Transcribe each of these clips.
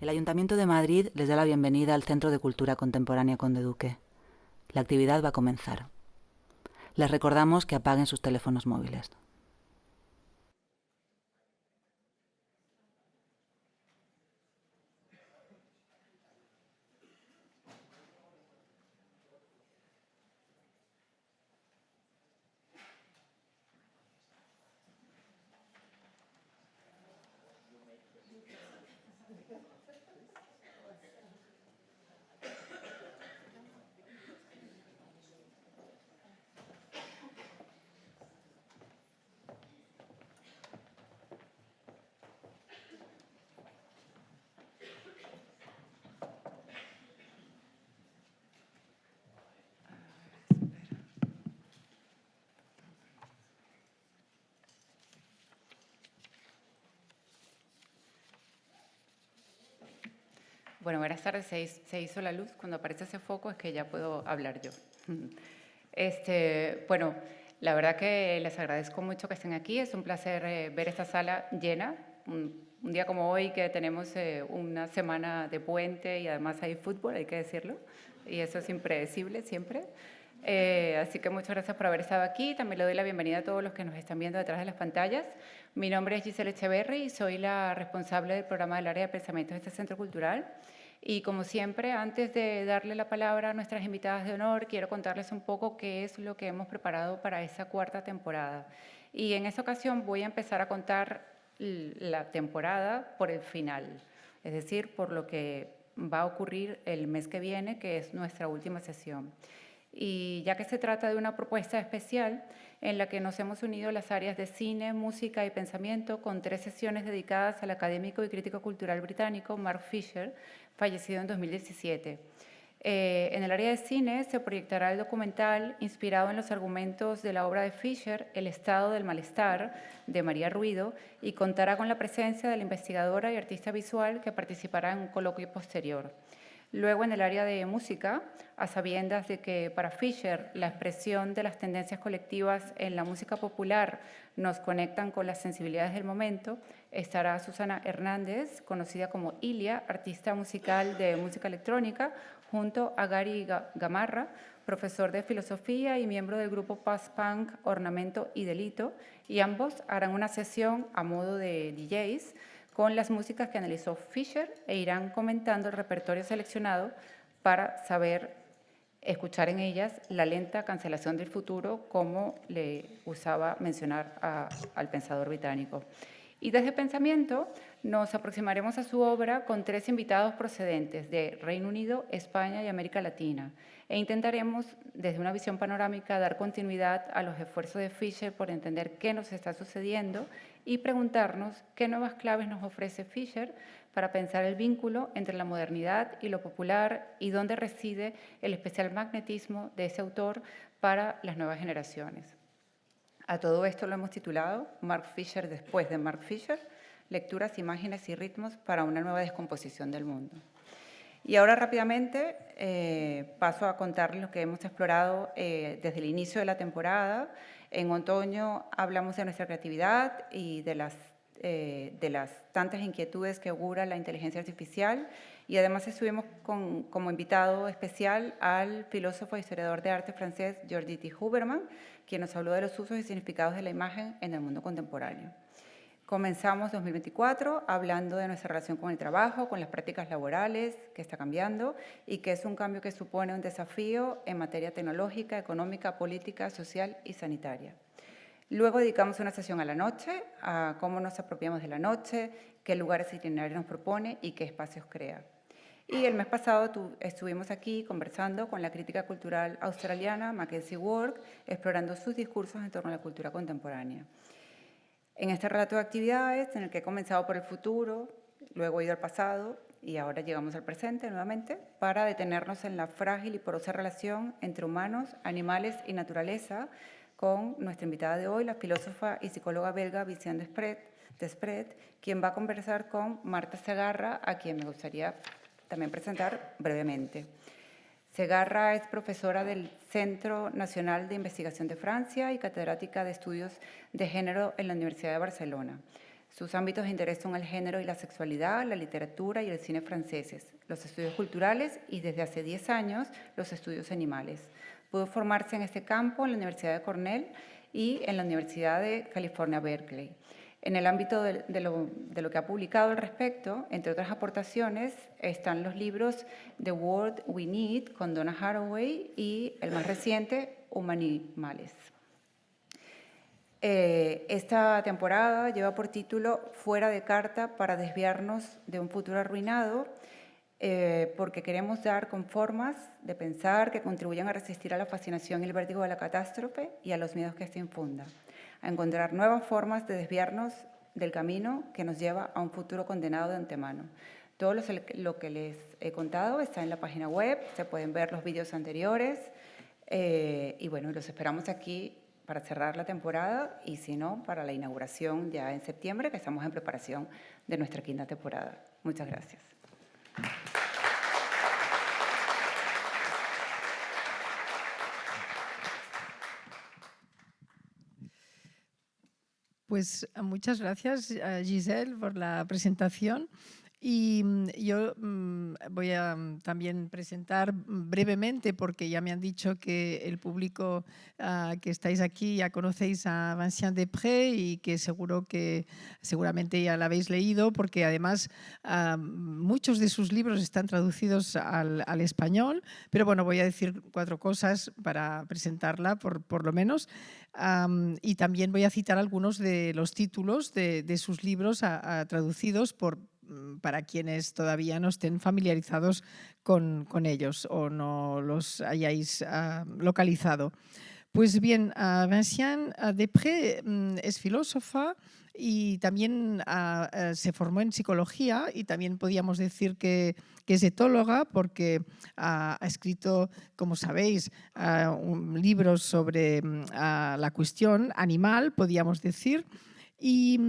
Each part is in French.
El Ayuntamiento de Madrid les da la bienvenida al Centro de Cultura Contemporánea Conde Duque. La actividad va a comenzar. Les recordamos que apaguen sus teléfonos móviles. Bueno, buenas tardes. Se hizo la luz. Cuando aparece ese foco es que ya puedo hablar yo. Bueno, la verdad que les agradezco mucho que estén aquí. Es un placer ver esta sala llena. Un día como hoy que tenemos una semana de puente y además hay fútbol, hay que decirlo. Y eso es impredecible siempre. Así que muchas gracias por haber estado aquí. También le doy la bienvenida a todos los que nos están viendo detrás de las pantallas. Mi nombre es Giselle Echeverry y soy la responsable del programa del área de pensamiento de este centro cultural. Y como siempre, antes de darle la palabra a nuestras invitadas de honor, quiero contarles un poco qué es lo que hemos preparado para esta cuarta temporada. Y en esta ocasión voy a empezar a contar la temporada por el final, es decir, por lo que va a ocurrir el mes que viene, que es nuestra última sesión. Y ya que se trata de una propuesta especial en la que nos hemos unido las áreas de cine, música y pensamiento con 3 sesiones dedicadas al académico y crítico cultural británico Mark Fisher, fallecido en 2017. En el área de cine se proyectará el documental inspirado en los argumentos de la obra de Fisher, El estado del malestar, de María Ruido, y contará con la presencia de la investigadora y artista visual que participará en un coloquio posterior. Luego, en el área de música, a sabiendas de que para Fisher la expresión de las tendencias colectivas en la música popular nos conectan con las sensibilidades del momento, estará Susana Hernández, conocida como Ilia, artista musical de música electrónica, junto a Gary Gamarra, profesor de filosofía y miembro del grupo post-punk Ornamento y Delito, y ambos harán una sesión a modo de DJs con las músicas que analizó Fisher e irán comentando el repertorio seleccionado para saber escuchar en ellas la lenta cancelación del futuro, como le usaba mencionar al pensador británico. Y desde Pensamiento nos aproximaremos a su obra con 3 invitados procedentes de Reino Unido, España y América Latina, e intentaremos, desde una visión panorámica, dar continuidad a los esfuerzos de Fisher por entender qué nos está sucediendo y preguntarnos qué nuevas claves nos ofrece Fisher para pensar el vínculo entre la modernidad y lo popular y dónde reside el especial magnetismo de ese autor para las nuevas generaciones. A todo esto lo hemos titulado Mark Fisher después de Mark Fisher, lecturas, imágenes y ritmos para una nueva descomposición del mundo. Y ahora rápidamente paso a contarles lo que hemos explorado desde el inicio de la temporada. En otoño hablamos de nuestra creatividad y de las tantas inquietudes que augura la inteligencia artificial, y además estuvimos como invitado especial al filósofo e historiador de arte francés Jordi T. Huberman, quien nos habló de los usos y significados de la imagen en el mundo contemporáneo. Comenzamos 2024 hablando de nuestra relación con el trabajo, con las prácticas laborales, que está cambiando y que es un cambio que supone un desafío en materia tecnológica, económica, política, social y sanitaria. Luego dedicamos una sesión a la noche, a cómo nos apropiamos de la noche, qué lugares itinerarios nos propone y qué espacios crea. Y el mes pasado estuvimos aquí conversando con la crítica cultural australiana Mackenzie Ward, explorando sus discursos en torno a la cultura contemporánea. En este relato de actividades, en el que he comenzado por el futuro, luego he ido al pasado y ahora llegamos al presente nuevamente, para detenernos en la frágil y porosa relación entre humanos, animales y naturaleza, con nuestra invitada de hoy, la filósofa y psicóloga belga Viviane Desprez, quien va a conversar con Marta Segarra, a quien me gustaría también presentar brevemente. Segarra es profesora del Centro Nacional de Investigación de Francia y catedrática de Estudios de Género en la Universidad de Barcelona. Sus ámbitos de interés son el género y la sexualidad, la literatura y el cine franceses, los estudios culturales y desde hace 10 años los estudios animales. Pudo formarse en este campo en la Universidad de Cornell y en la Universidad de California, Berkeley. En el ámbito de lo que ha publicado al respecto, entre otras aportaciones, están los libros The World We Need con Donna Haraway y el más reciente, Humanimales. Esta temporada lleva por título Fuera de carta para desviarnos de un futuro arruinado, porque queremos dar con formas de pensar que contribuyan a resistir a la fascinación y el vértigo de la catástrofe y a los miedos que esto infunda, a encontrar nuevas formas de desviarnos del camino que nos lleva a un futuro condenado de antemano. Todo lo que les he contado está en la página web, se pueden ver los vídeos anteriores, y bueno, los esperamos aquí para cerrar la temporada y si no, para la inauguración ya en septiembre, que estamos en preparación de nuestra quinta temporada. Muchas gracias. Pues muchas gracias, Giselle, por la presentación. Y yo voy a también presentar brevemente, porque ya me han dicho que el público que estáis aquí ya conocéis a Vincent Després y que seguramente ya la habéis leído, porque además muchos de sus libros están traducidos al español, pero bueno, voy a decir 4 cosas para presentarla por lo menos. Y también voy a citar algunos de los títulos de sus libros traducidos para quienes todavía no estén familiarizados con ellos o no los hayáis localizado. Pues bien, Vincent Després es filósofa y también se formó en psicología y también podíamos decir que es etóloga porque ha escrito, como sabéis, libros sobre la cuestión animal, podríamos decir, y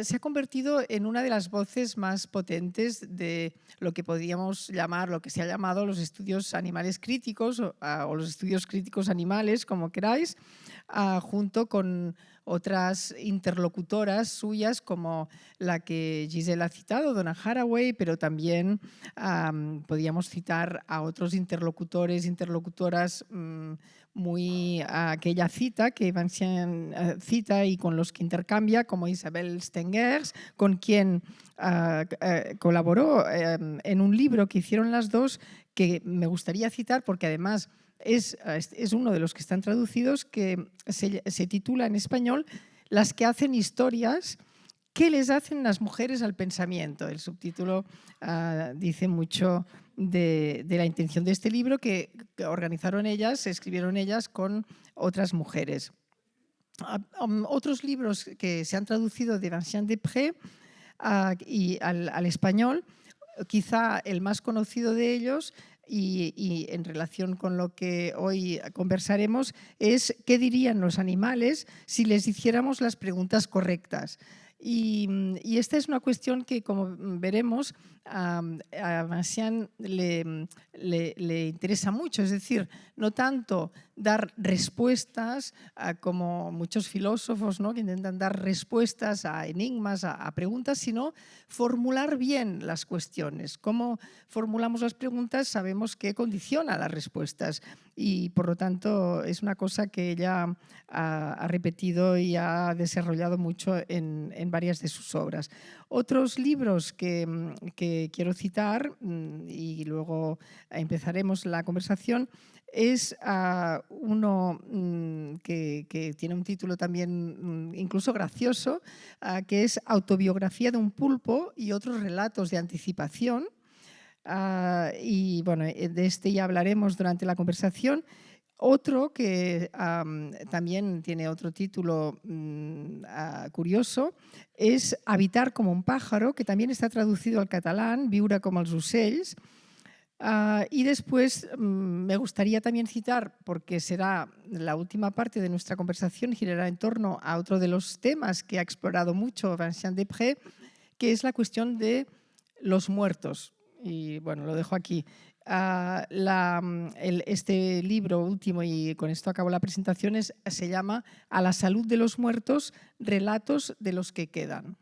se ha convertido en una de las voces más potentes de lo que podríamos llamar, lo que se ha llamado los estudios animales críticos o los estudios críticos animales, como queráis, junto con otras interlocutoras suyas como la que Giselle ha citado, Donna Haraway, pero también podríamos citar a otros interlocutoras que ella cita, que Vincent cita y con los que intercambia, como Isabel Stengers, con quien colaboró en un libro que hicieron las dos, que me gustaría citar porque además es uno de los que están traducidos, que se titula en español Las que hacen historias, ¿qué les hacen las mujeres al pensamiento? El subtítulo dice mucho de la intención de este libro que escribieron ellas con otras mujeres. Otros libros que se han traducido de Vincent Després y al español, quizá el más conocido de ellos y en relación con lo que hoy conversaremos es ¿qué dirían los animales si les hiciéramos las preguntas correctas? Y esta es una cuestión que, como veremos, a Vincent le interesa mucho, es decir, no tanto dar respuestas como muchos filósofos, ¿no?, que intentan dar respuestas a enigmas, a preguntas, sino formular bien las cuestiones. Cómo formulamos las preguntas sabemos que condiciona las respuestas y, por lo tanto, es una cosa que ella ha repetido y ha desarrollado mucho en varias de sus obras. Otros libros que quiero citar, y luego empezaremos la conversación, es uno que tiene un título también incluso gracioso, que es Autobiografía de un pulpo y otros relatos de anticipación. Y bueno, de este ya hablaremos durante la conversación. Otro que también tiene otro título curioso es Habitar como un pájaro, que también está traducido al catalán, Viure com els ocells. Y después me gustaría también citar, porque será la última parte de nuestra conversación, girará en torno a otro de los temas que ha explorado mucho Vincent Després, que es la cuestión de los muertos. Y bueno, lo dejo aquí. Este libro último, y con esto acabo la presentación, se llama A la salud de los muertos, relatos de los que quedan.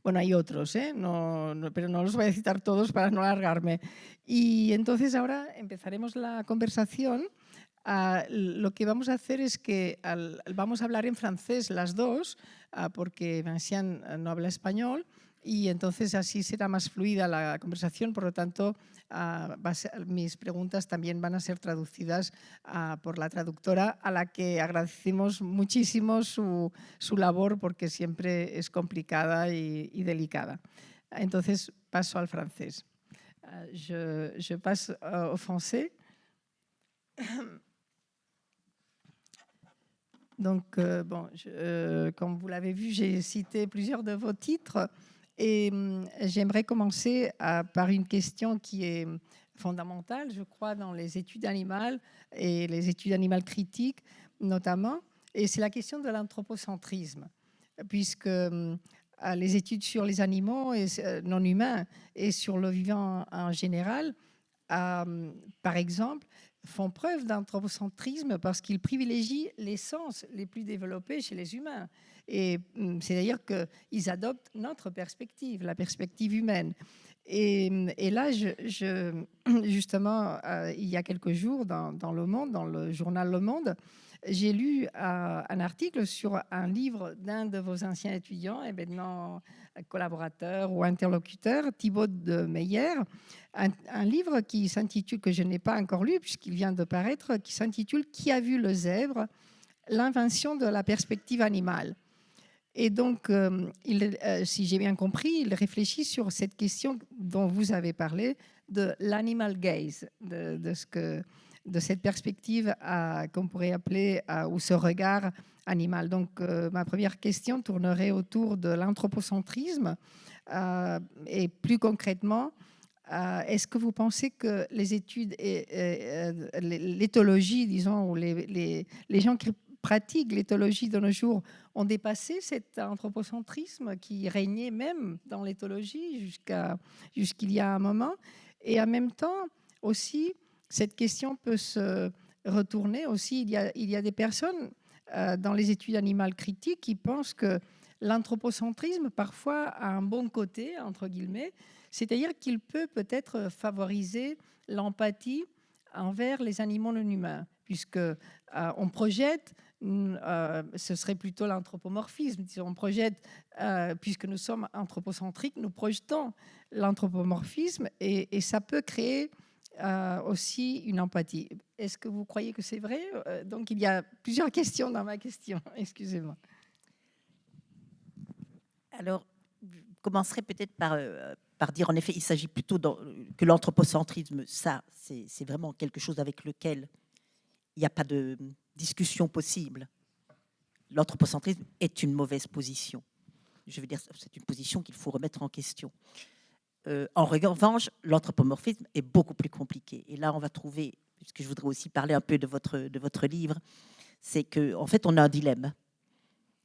Bueno, hay otros, pero no los voy a citar todos para no alargarme. Y entonces ahora empezaremos la conversación. Lo que vamos a hacer es que vamos a hablar en francés las dos, porque Vinciane no habla español, y entonces así será más fluida la conversación. Por lo tanto, mis preguntas también van a ser traducidas por la traductora, a la que agradecemos muchísimo su labor, porque siempre es complicada y delicada. Entonces paso al francés. Je passe au français. Donc, comme vous l'avez vu, j'ai cité plusieurs de vos titres et j'aimerais commencer par une question qui est fondamentale, je crois, dans les études animales et les études animales critiques notamment, et c'est la question de l'anthropocentrisme, puisque les études sur les animaux non humains et sur le vivant en général, par exemple, font preuve d'anthropocentrisme parce qu'ils privilégient les sens les plus développés chez les humains. Et c'est-à-dire qu'ils adoptent notre perspective, la perspective humaine. Et là, justement, il y a quelques jours, dans Le Monde, dans le journal Le Monde, j'ai lu un article sur un livre d'un de vos anciens étudiants et maintenant collaborateur ou interlocuteur, Thibaut de Meyer, un livre qui s'intitule, que je n'ai pas encore lu puisqu'il vient de paraître, qui s'intitule « Qui a vu le zèbre ? L'invention de la perspective animale ». Et donc, si j'ai bien compris, il réfléchit sur cette question dont vous avez parlé, de l'animal gaze, de cette perspective qu'on pourrait appeler, ou ce regard animal. Donc, ma première question tournerait autour de l'anthropocentrisme et plus concrètement, est-ce que vous pensez que les études et l'éthologie, disons, ou les gens qui pratiquent l'éthologie de nos jours ont dépassé cet anthropocentrisme qui régnait même dans l'éthologie jusqu'il y a un moment? Et en même temps, aussi, cette question peut se retourner aussi. Il y a des personnes dans les études animales critiques qui pensent que l'anthropocentrisme, parfois, a un bon côté, entre guillemets, c'est-à-dire qu'il peut peut-être favoriser l'empathie envers les animaux non humains, puisque on projette, ce serait plutôt l'anthropomorphisme. On projette, puisque nous sommes anthropocentriques, nous projetons l'anthropomorphisme et ça peut créer aussi une empathie. Est-ce que vous croyez que c'est vrai? Donc il y a plusieurs questions dans ma question, excusez-moi. Alors, je commencerai peut-être par dire, en effet, il s'agit plutôt que l'anthropocentrisme, ça, c'est vraiment quelque chose avec lequel il n'y a pas de discussion possible. L'anthropocentrisme est une mauvaise position. Je veux dire, c'est une position qu'il faut remettre en question. En revanche, l'anthropomorphisme est beaucoup plus compliqué. Et là, on va trouver, puisque je voudrais aussi parler un peu de votre livre, c'est qu'en fait, on a un dilemme.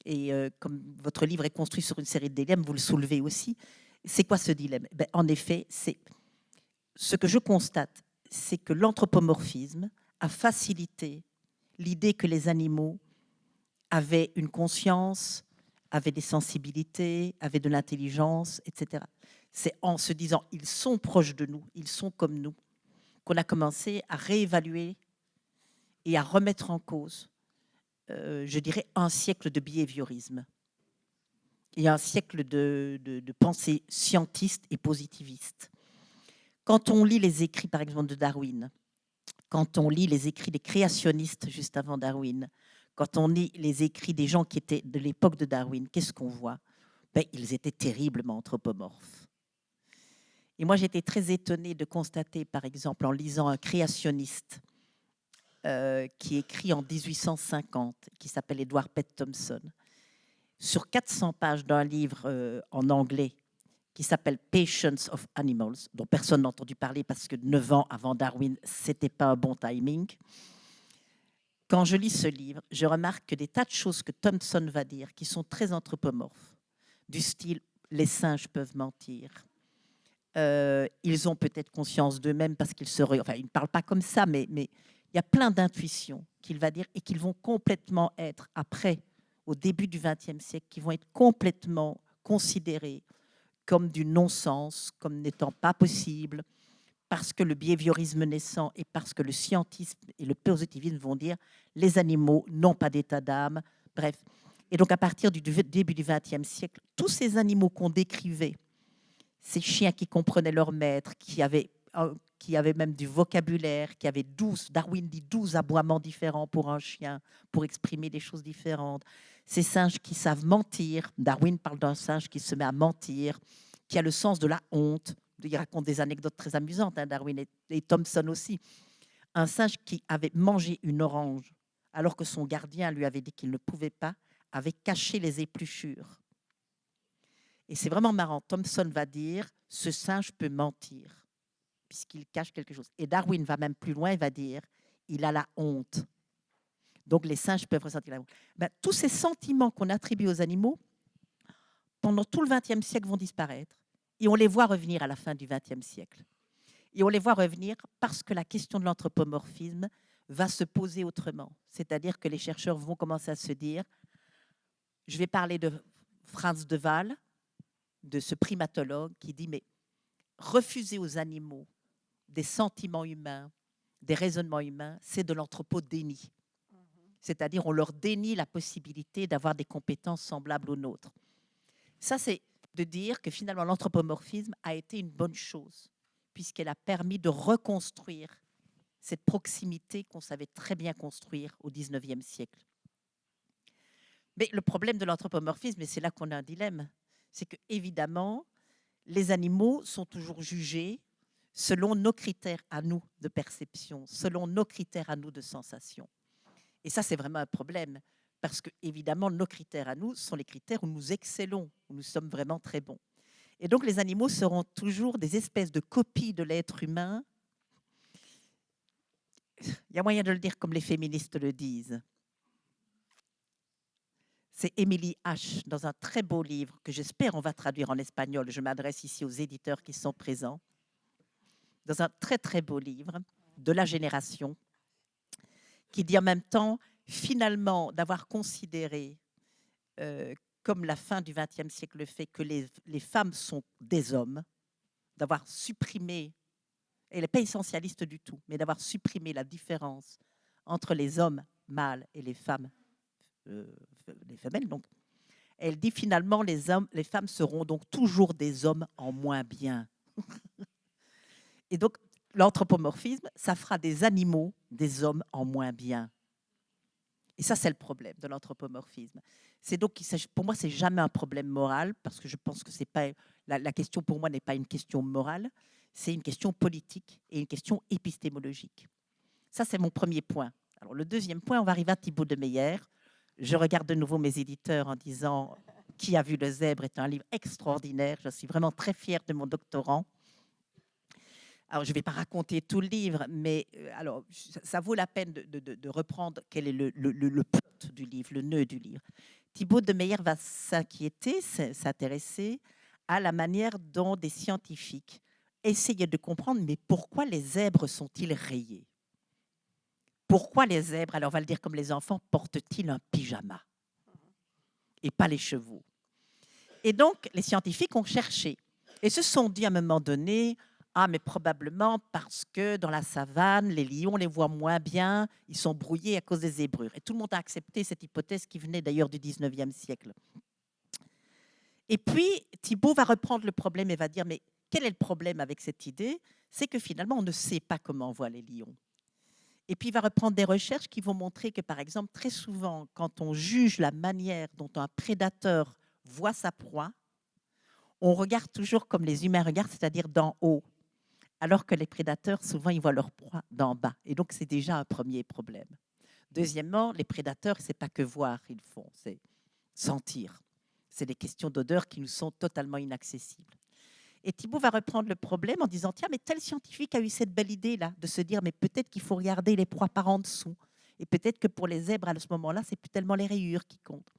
Et comme votre livre est construit sur une série de dilemmes, vous le soulevez aussi. C'est quoi ce dilemme? En effet, ce que je constate, c'est que l'anthropomorphisme a facilité l'idée que les animaux avaient une conscience, avaient des sensibilités, avaient de l'intelligence, etc. C'est en se disant ils sont proches de nous, ils sont comme nous, qu'on a commencé à réévaluer et à remettre en cause, je dirais, un siècle de behaviorisme et un siècle de pensée scientiste et positiviste. Quand on lit les écrits, par exemple, de Darwin, quand on lit les écrits des créationnistes juste avant Darwin, quand on lit les écrits des gens qui étaient de l'époque de Darwin, qu'est-ce qu'on voit? Ils étaient terriblement anthropomorphes. Et moi, j'étais très étonnée de constater, par exemple, en lisant un créationniste qui écrit en 1850, qui s'appelle Edward Pett Thompson, sur 400 pages d'un livre en anglais qui s'appelle Patience of Animals, dont personne n'a entendu parler parce que 9 ans avant Darwin, ce n'était pas un bon timing. Quand je lis ce livre, je remarque que des tas de choses que Thompson va dire qui sont très anthropomorphes, du style « les singes peuvent mentir », ils ont peut-être conscience d'eux-mêmes parce qu'ils seraient... Enfin, il ne parle pas comme ça, mais il y a plein d'intuitions qu'il va dire et qu'ils vont complètement être, après, au début du XXe siècle, qui vont être complètement considérées comme du non-sens, comme n'étant pas possible, parce que le behaviorisme naissant et parce que le scientisme et le positivisme vont dire les animaux n'ont pas d'état d'âme, bref. Et donc à partir du début du XXe siècle, tous ces animaux qu'on décrivait, ces chiens qui comprenaient leur maître, qui avaient même du vocabulaire, qui avaient 12, Darwin dit 12 aboiements différents pour un chien, pour exprimer des choses différentes. Ces singes qui savent mentir, Darwin parle d'un singe qui se met à mentir, qui a le sens de la honte. Il raconte des anecdotes très amusantes, hein, Darwin et Thomson aussi. Un singe qui avait mangé une orange alors que son gardien lui avait dit qu'il ne pouvait pas, avait caché les épluchures. Et c'est vraiment marrant. Thomson va dire « ce singe peut mentir » puisqu'il cache quelque chose. Et Darwin va même plus loin, il va dire « il a la honte ». Donc les singes peuvent ressentir la honte. Ben, tous ces sentiments qu'on attribue aux animaux, pendant tout le XXe siècle, vont disparaître. Et on les voit revenir à la fin du XXe siècle. Et on les voit revenir parce que la question de l'anthropomorphisme va se poser autrement. C'est-à-dire que les chercheurs vont commencer à se dire, je vais parler de Franz de Waal, de ce primatologue qui dit, mais refuser aux animaux des sentiments humains, des raisonnements humains, c'est de l'anthropodénie. C'est-à-dire on leur dénie la possibilité d'avoir des compétences semblables aux nôtres. Ça, c'est de dire que finalement l'anthropomorphisme a été une bonne chose, puisqu'elle a permis de reconstruire cette proximité qu'on savait très bien construire au XIXe siècle. Mais le problème de l'anthropomorphisme, et c'est là qu'on a un dilemme, c'est que évidemment, les animaux sont toujours jugés selon nos critères à nous de perception, selon nos critères à nous de sensation. Et ça, c'est vraiment un problème, parce que évidemment, nos critères à nous sont les critères où nous excellons, où nous sommes vraiment très bons. Et donc, les animaux seront toujours des espèces de copies de l'être humain. Il y a moyen de le dire comme les féministes le disent. C'est Emily H. dans un très beau livre que j'espère on va traduire en espagnol. Je m'adresse ici aux éditeurs qui sont présents. Dans un très très beau livre de la génération qui dit en même temps, finalement, d'avoir considéré, comme la fin du XXe siècle le fait, que les femmes sont des hommes, d'avoir supprimé, elle n'est pas essentialiste du tout, mais d'avoir supprimé la différence entre les hommes mâles et les femmes les femelles. Donc, elle dit finalement, les femmes seront donc toujours des hommes en moins bien. Et donc, l'anthropomorphisme, ça fera des animaux des hommes en moins bien. Et ça, c'est le problème de l'anthropomorphisme. C'est donc, pour moi, c'est jamais un problème moral, parce que je pense que c'est pas la question pour moi n'est pas une question morale, c'est une question politique et une question épistémologique. Ça, c'est mon premier point. Alors, le deuxième point, on va arriver à Thibaut de Meyer. Je regarde de nouveau mes éditeurs en disant « Qui a vu le zèbre » est un livre extraordinaire. Je suis vraiment très fière de mon doctorant. Alors, je ne vais pas raconter tout le livre, mais alors, ça vaut la peine de reprendre quel est le plot du livre, le nœud du livre. Thibaut de Meyer va s'inquiéter, s'intéresser à la manière dont des scientifiques essayaient de comprendre, mais pourquoi les zèbres sont-ils rayés ? Pourquoi les zèbres, alors on va le dire comme les enfants, portent-ils un pyjama et pas les chevaux? Et donc, les scientifiques ont cherché et se sont dit à un moment donné, ah, mais probablement parce que dans la savane, les lions les voient moins bien, ils sont brouillés à cause des zébrures. Et tout le monde a accepté cette hypothèse qui venait d'ailleurs du 19e siècle. Et puis, Thibaut va reprendre le problème et va dire, mais quel est le problème avec cette idée? C'est que finalement, on ne sait pas comment on voit les lions. Et puis, il va reprendre des recherches qui vont montrer que, par exemple, très souvent, quand on juge la manière dont un prédateur voit sa proie, on regarde toujours comme les humains regardent, c'est-à-dire d'en haut, alors que les prédateurs, souvent, ils voient leur proie d'en bas. Et donc, c'est déjà un premier problème. Deuxièmement, les prédateurs, ce n'est pas que voir, ils font, c'est sentir. C'est des questions d'odeur qui nous sont totalement inaccessibles. Et Thibaut va reprendre le problème en disant, tiens, mais tel scientifique a eu cette belle idée-là, de se dire, mais peut-être qu'il faut regarder les proies par en dessous. Et peut-être que pour les zèbres, à ce moment-là, c'est plus tellement les rayures qui comptent.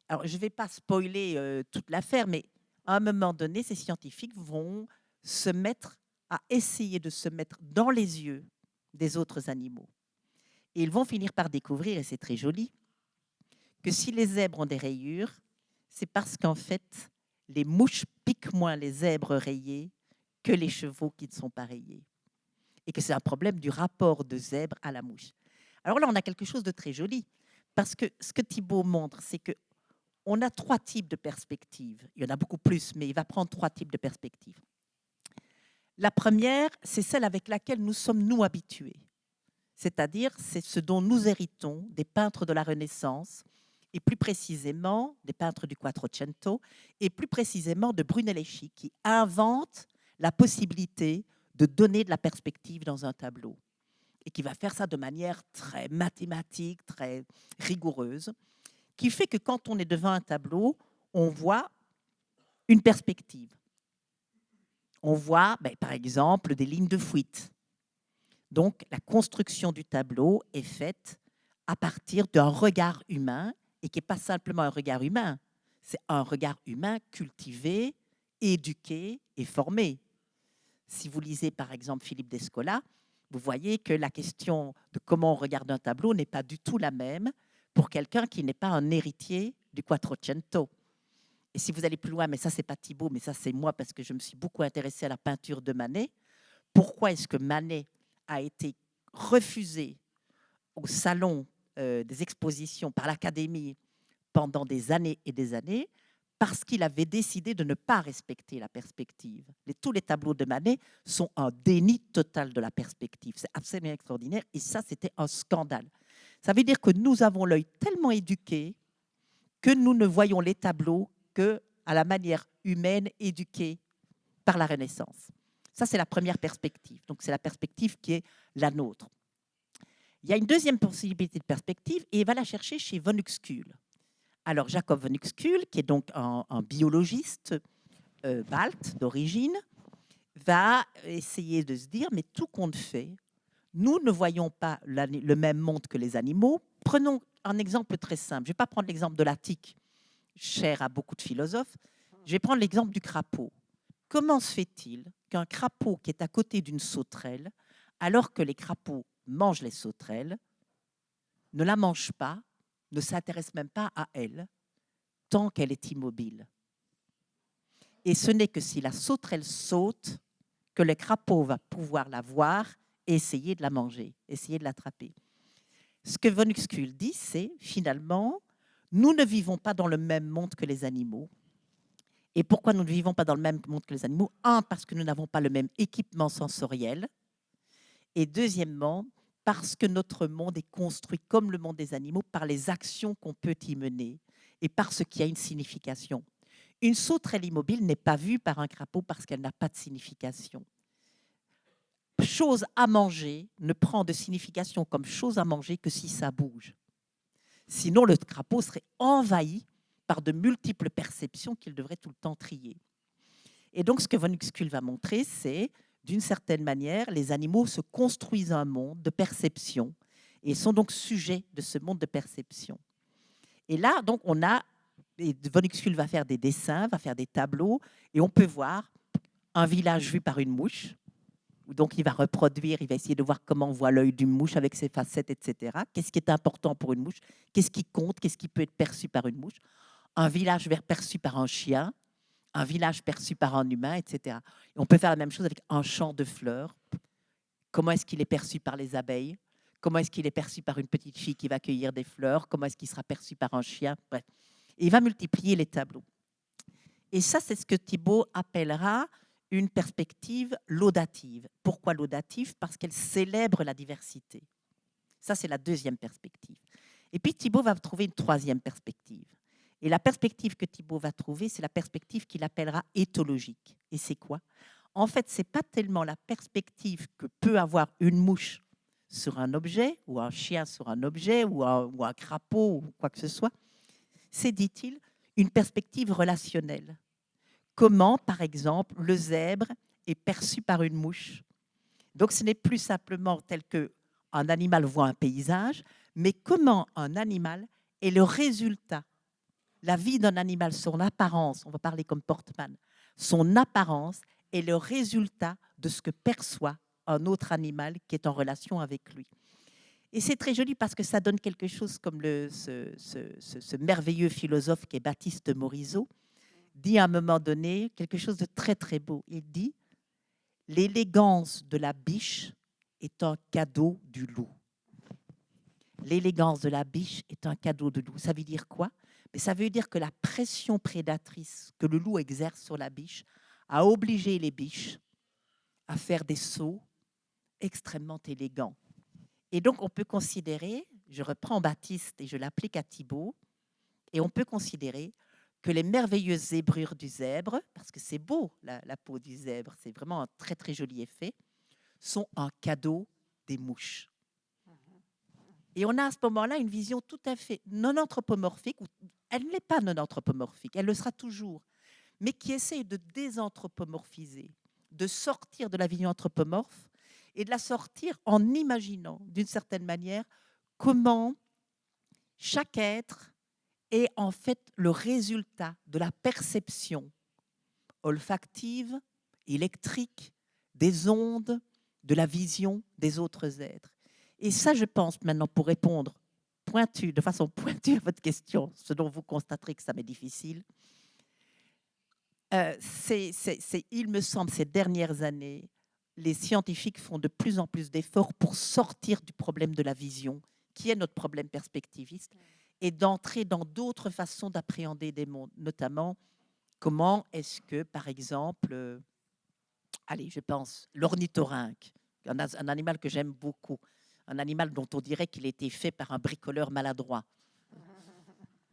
Alors, je ne vais pas spoiler toute l'affaire, mais à un moment donné, ces scientifiques vont se mettre à essayer de se mettre dans les yeux des autres animaux. Et ils vont finir par découvrir, et c'est très joli, que si les zèbres ont des rayures, c'est parce qu'en fait, les mouches piquent moins les zèbres rayés que les chevaux qui ne sont pas rayés. Et que c'est un problème du rapport de zèbre à la mouche. Alors là, on a quelque chose de très joli, parce que ce que Thibaut montre, c'est qu'on a 3 types de perspectives. Il y en a beaucoup plus, mais il va prendre 3 types de perspectives. La première, c'est celle avec laquelle nous sommes, nous, habitués. C'est-à-dire, c'est ce dont nous héritons des peintres de la Renaissance, et plus précisément des peintres du Quattrocento, et plus précisément de Brunelleschi, qui invente la possibilité de donner de la perspective dans un tableau, et qui va faire ça de manière très mathématique, très rigoureuse, qui fait que quand on est devant un tableau, on voit une perspective. On voit, par exemple, des lignes de fuite. Donc, la construction du tableau est faite à partir d'un regard humain, et qui n'est pas simplement un regard humain, c'est un regard humain cultivé, éduqué et formé. Si vous lisez par exemple Philippe Descola, vous voyez que la question de comment on regarde un tableau n'est pas du tout la même pour quelqu'un qui n'est pas un héritier du Quattrocento. Et si vous allez plus loin, mais ça c'est pas Thibaut, mais ça c'est moi parce que je me suis beaucoup intéressée à la peinture de Manet. Pourquoi est-ce que Manet a été refusé au salon des expositions par l'Académie pendant des années et des années? Parce qu'il avait décidé de ne pas respecter la perspective. Tous les tableaux de Manet sont un déni total de la perspective. C'est absolument extraordinaire. Et ça, c'était un scandale. Ça veut dire que nous avons l'œil tellement éduqué que nous ne voyons les tableaux qu'à la manière humaine éduquée par la Renaissance. Ça, c'est la première perspective. Donc, c'est la perspective qui est la nôtre. Il y a une deuxième possibilité de perspective et il va la chercher chez von Uxküll. Alors, Jacob von Uxküll, qui est donc un biologiste balte d'origine, va essayer de se dire, mais tout compte fait, nous ne voyons pas le même monde que les animaux. Prenons un exemple très simple. Je ne vais pas prendre l'exemple de la tique, cher à beaucoup de philosophes. Je vais prendre l'exemple du crapaud. Comment se fait-il qu'un crapaud qui est à côté d'une sauterelle, alors que les crapauds mangent les sauterelles, ne la mange pas, ne s'intéresse même pas à elle, tant qu'elle est immobile. Et ce n'est que si la sauterelle saute que le crapaud va pouvoir la voir et essayer de la manger, essayer de l'attraper. Ce que von Uxküll dit, c'est finalement, nous ne vivons pas dans le même monde que les animaux. Et pourquoi nous ne vivons pas dans le même monde que les animaux? Un, parce que nous n'avons pas le même équipement sensoriel. Et deuxièmement, parce que notre monde est construit comme le monde des animaux par les actions qu'on peut y mener et par ce qui a une signification. Une sauterelle immobile n'est pas vue par un crapaud parce qu'elle n'a pas de signification. Chose à manger ne prend de signification comme chose à manger que si ça bouge. Sinon, le crapaud serait envahi par de multiples perceptions qu'il devrait tout le temps trier. Et donc, ce que von Uxküll va montrer, c'est d'une certaine manière, les animaux se construisent un monde de perception et sont donc sujets de ce monde de perception. Et là, donc, von Uxküll va faire des dessins, va faire des tableaux, et on peut voir un village vu par une mouche. Donc, il va reproduire, il va essayer de voir comment on voit l'œil d'une mouche avec ses facettes, etc. Qu'est-ce qui est important pour une mouche? Qu'est-ce qui compte? Qu'est-ce qui peut être perçu par une mouche? Un village perçu par un chien, un village perçu par un humain, etc. Et on peut faire la même chose avec un champ de fleurs. Comment est-ce qu'il est perçu par les abeilles? Comment est-ce qu'il est perçu par une petite fille qui va cueillir des fleurs? Comment est-ce qu'il sera perçu par un chien? Bref. Et il va multiplier les tableaux. Et ça, c'est ce que Thibaut appellera une perspective laudative. Pourquoi laudative? Parce qu'elle célèbre la diversité. Ça, c'est la deuxième perspective. Et puis Thibaut va trouver une troisième perspective. Et la perspective que Thibaut va trouver, c'est la perspective qu'il appellera éthologique. Et c'est quoi? En fait, ce n'est pas tellement la perspective que peut avoir une mouche sur un objet, ou un chien sur un objet, ou un crapaud, ou quoi que ce soit. C'est, dit-il, une perspective relationnelle. Comment, par exemple, le zèbre est perçu par une mouche. Donc, ce n'est plus simplement tel qu'un animal voit un paysage, mais comment un animal est le résultat. La vie d'un animal, son apparence, on va parler comme Portman, son apparence est le résultat de ce que perçoit un autre animal qui est en relation avec lui. Et c'est très joli parce que ça donne quelque chose comme ce merveilleux philosophe qui est Baptiste Morisot, dit à un moment donné quelque chose de très très beau. Il dit « L'élégance de la biche est un cadeau du loup ». L'élégance de la biche est un cadeau de loup. Ça veut dire quoi? Mais ça veut dire que la pression prédatrice que le loup exerce sur la biche a obligé les biches à faire des sauts extrêmement élégants. Et donc, on peut considérer, je reprends Baptiste et je l'applique à Thibaut, et on peut considérer que les merveilleuses zébrures du zèbre, parce que c'est beau la peau du zèbre, c'est vraiment un très très joli effet, sont un cadeau des mouches. Et on a à ce moment-là une vision tout à fait non anthropomorphique, ou elle ne l'est pas non anthropomorphique, elle le sera toujours, mais qui essaye de désanthropomorphiser, de sortir de la vision anthropomorphe et de la sortir en imaginant d'une certaine manière comment chaque être est en fait le résultat de la perception olfactive, électrique, des ondes, de la vision des autres êtres. Et ça, je pense maintenant, pour répondre de façon pointue à votre question, ce dont vous constaterez que ça m'est difficile, il me semble, ces dernières années, les scientifiques font de plus en plus d'efforts pour sortir du problème de la vision, qui est notre problème perspectiviste, et d'entrer dans d'autres façons d'appréhender des mondes, notamment comment est-ce que, par exemple, allez, je pense, l'ornithorynque, un animal que j'aime beaucoup, un animal dont on dirait qu'il a été fait par un bricoleur maladroit.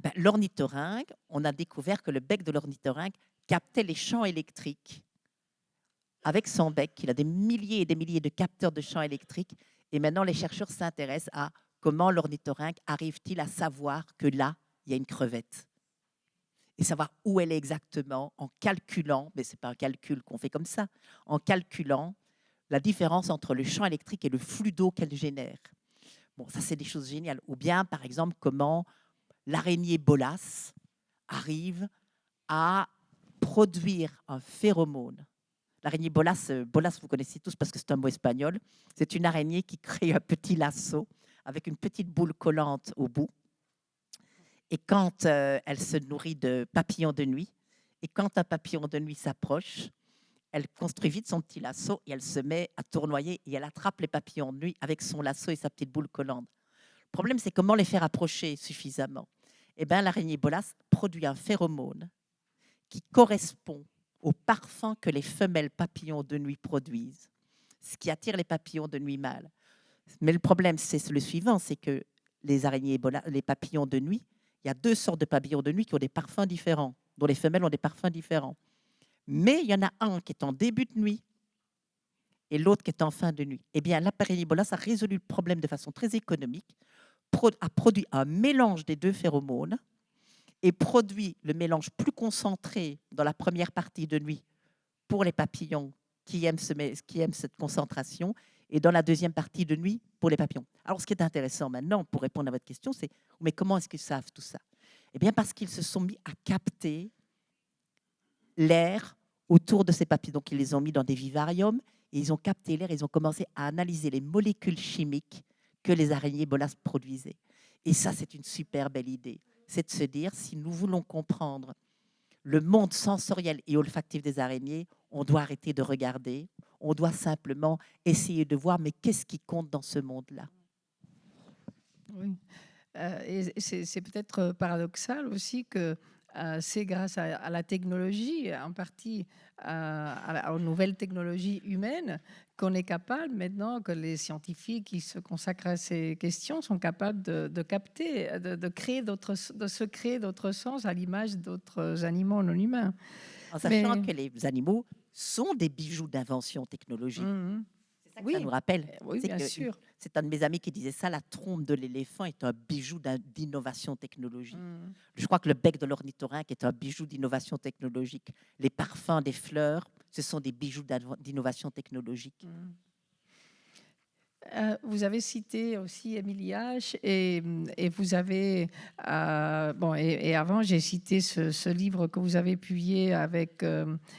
Ben, l'ornithorynque, on a découvert que le bec de l'ornithorynque captait les champs électriques avec son bec. Il a des milliers et des milliers de capteurs de champs électriques. Et maintenant, les chercheurs s'intéressent à comment l'ornithorynque arrive-t-il à savoir que là, il y a une crevette. Et savoir où elle est exactement en calculant, mais ce n'est pas un calcul qu'on fait comme ça, en calculant la différence entre le champ électrique et le flux d'eau qu'elle génère. Bon, ça, c'est des choses géniales. Ou bien, par exemple, comment l'araignée Bolas arrive à produire un phéromone. L'araignée Bolas, vous connaissez tous parce que c'est un mot espagnol. C'est une araignée qui crée un petit lasso avec une petite boule collante au bout. Et quand elle se nourrit de papillons de nuit, et quand un papillon de nuit s'approche, elle construit vite son petit lasso et elle se met à tournoyer et elle attrape les papillons de nuit avec son lasso et sa petite boule collante. Le problème, c'est comment les faire approcher suffisamment. Eh bien, l'araignée Bolas produit un phéromone qui correspond au parfum que les femelles papillons de nuit produisent, ce qui attire les papillons de nuit mâles. Mais le problème, c'est le suivant, c'est que les papillons de nuit, il y a deux sortes de papillons de nuit qui ont des parfums différents, dont les femelles ont des parfums différents. Mais il y en a un qui est en début de nuit et l'autre qui est en fin de nuit. Eh bien, l'araignée Bolas a résolu le problème de façon très économique, a produit un mélange des deux phéromones et produit le mélange plus concentré dans la première partie de nuit pour les papillons qui aiment cette concentration et dans la deuxième partie de nuit pour les papillons. Alors, ce qui est intéressant maintenant, pour répondre à votre question, c'est mais comment est-ce qu'ils savent tout ça? Eh bien, parce qu'ils se sont mis à capter l'air autour de ces papillons. Donc, ils les ont mis dans des vivariums et ils ont capté l'air et ils ont commencé à analyser les molécules chimiques que les araignées Bolas produisaient. Et ça, c'est une super belle idée. C'est de se dire, si nous voulons comprendre le monde sensoriel et olfactif des araignées, on doit arrêter de regarder, on doit simplement essayer de voir, mais qu'est-ce qui compte dans ce monde-là? Oui. Et c'est peut-être paradoxal aussi que c'est grâce à la technologie, en partie aux nouvelles technologies humaines, qu'on est capable maintenant, que les scientifiques qui se consacrent à ces questions sont capables de capter, de se créer d'autres sens à l'image d'autres animaux non humains. En sachant que les animaux sont des bijoux d'invention technologique. C'est ça que ça nous rappelle. Oui, bien sûr. C'est un de mes amis qui disait ça, la trompe de l'éléphant est un bijou d'innovation technologique. Je crois que le bec de l'ornithorynque est un bijou d'innovation technologique. Les parfums des fleurs, ce sont des bijoux d'innovation technologique. Vous avez cité aussi Émile Yach et vous avez et avant j'ai cité ce livre que vous avez publié avec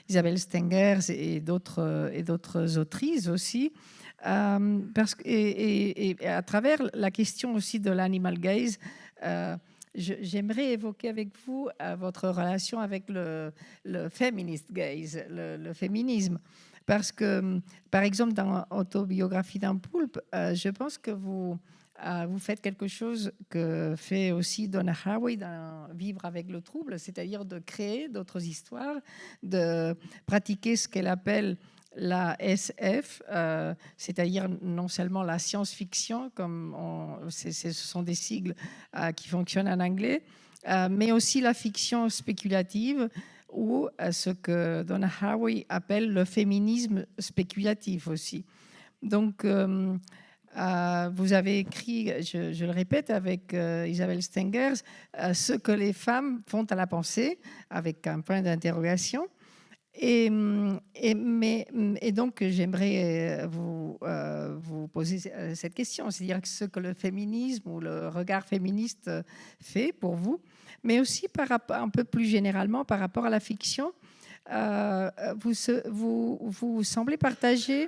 Isabelle Stengers et d'autres autrices aussi, parce que et à travers la question aussi de l'animal gaze, j'aimerais évoquer avec vous votre relation avec le feminist gaze, le féminisme. Parce que, par exemple, dans Autobiographie d'un poulpe, je pense que vous faites quelque chose que fait aussi Donna Haraway dans Vivre avec le trouble, c'est-à-dire de créer d'autres histoires, de pratiquer ce qu'elle appelle la SF, c'est-à-dire non seulement la science-fiction, comme ce sont des sigles qui fonctionnent en anglais, mais aussi la fiction spéculative ou ce que Donna Haraway appelle le féminisme spéculatif aussi. Donc, vous avez écrit, je le répète, avec Isabelle Stengers, ce que les femmes font à la pensée, avec un point d'interrogation. Et donc, j'aimerais vous poser cette question, c'est-à-dire ce que le féminisme ou le regard féministe fait pour vous, mais aussi un peu plus généralement par rapport à la fiction. Vous semblez partager,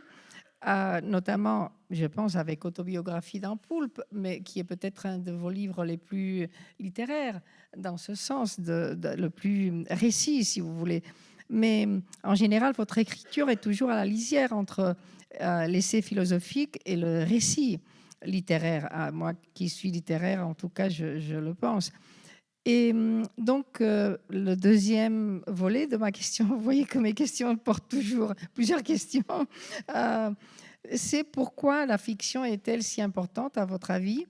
notamment, je pense, avec Autobiographie d'un poulpe, mais qui est peut-être un de vos livres les plus littéraires, dans ce sens, le plus récit, si vous voulez. Mais en général, votre écriture est toujours à la lisière entre l'essai philosophique et le récit littéraire. Moi qui suis littéraire, en tout cas, je le pense. Et donc, le deuxième volet de ma question, vous voyez que mes questions portent toujours plusieurs questions, c'est pourquoi la fiction est-elle si importante à votre avis,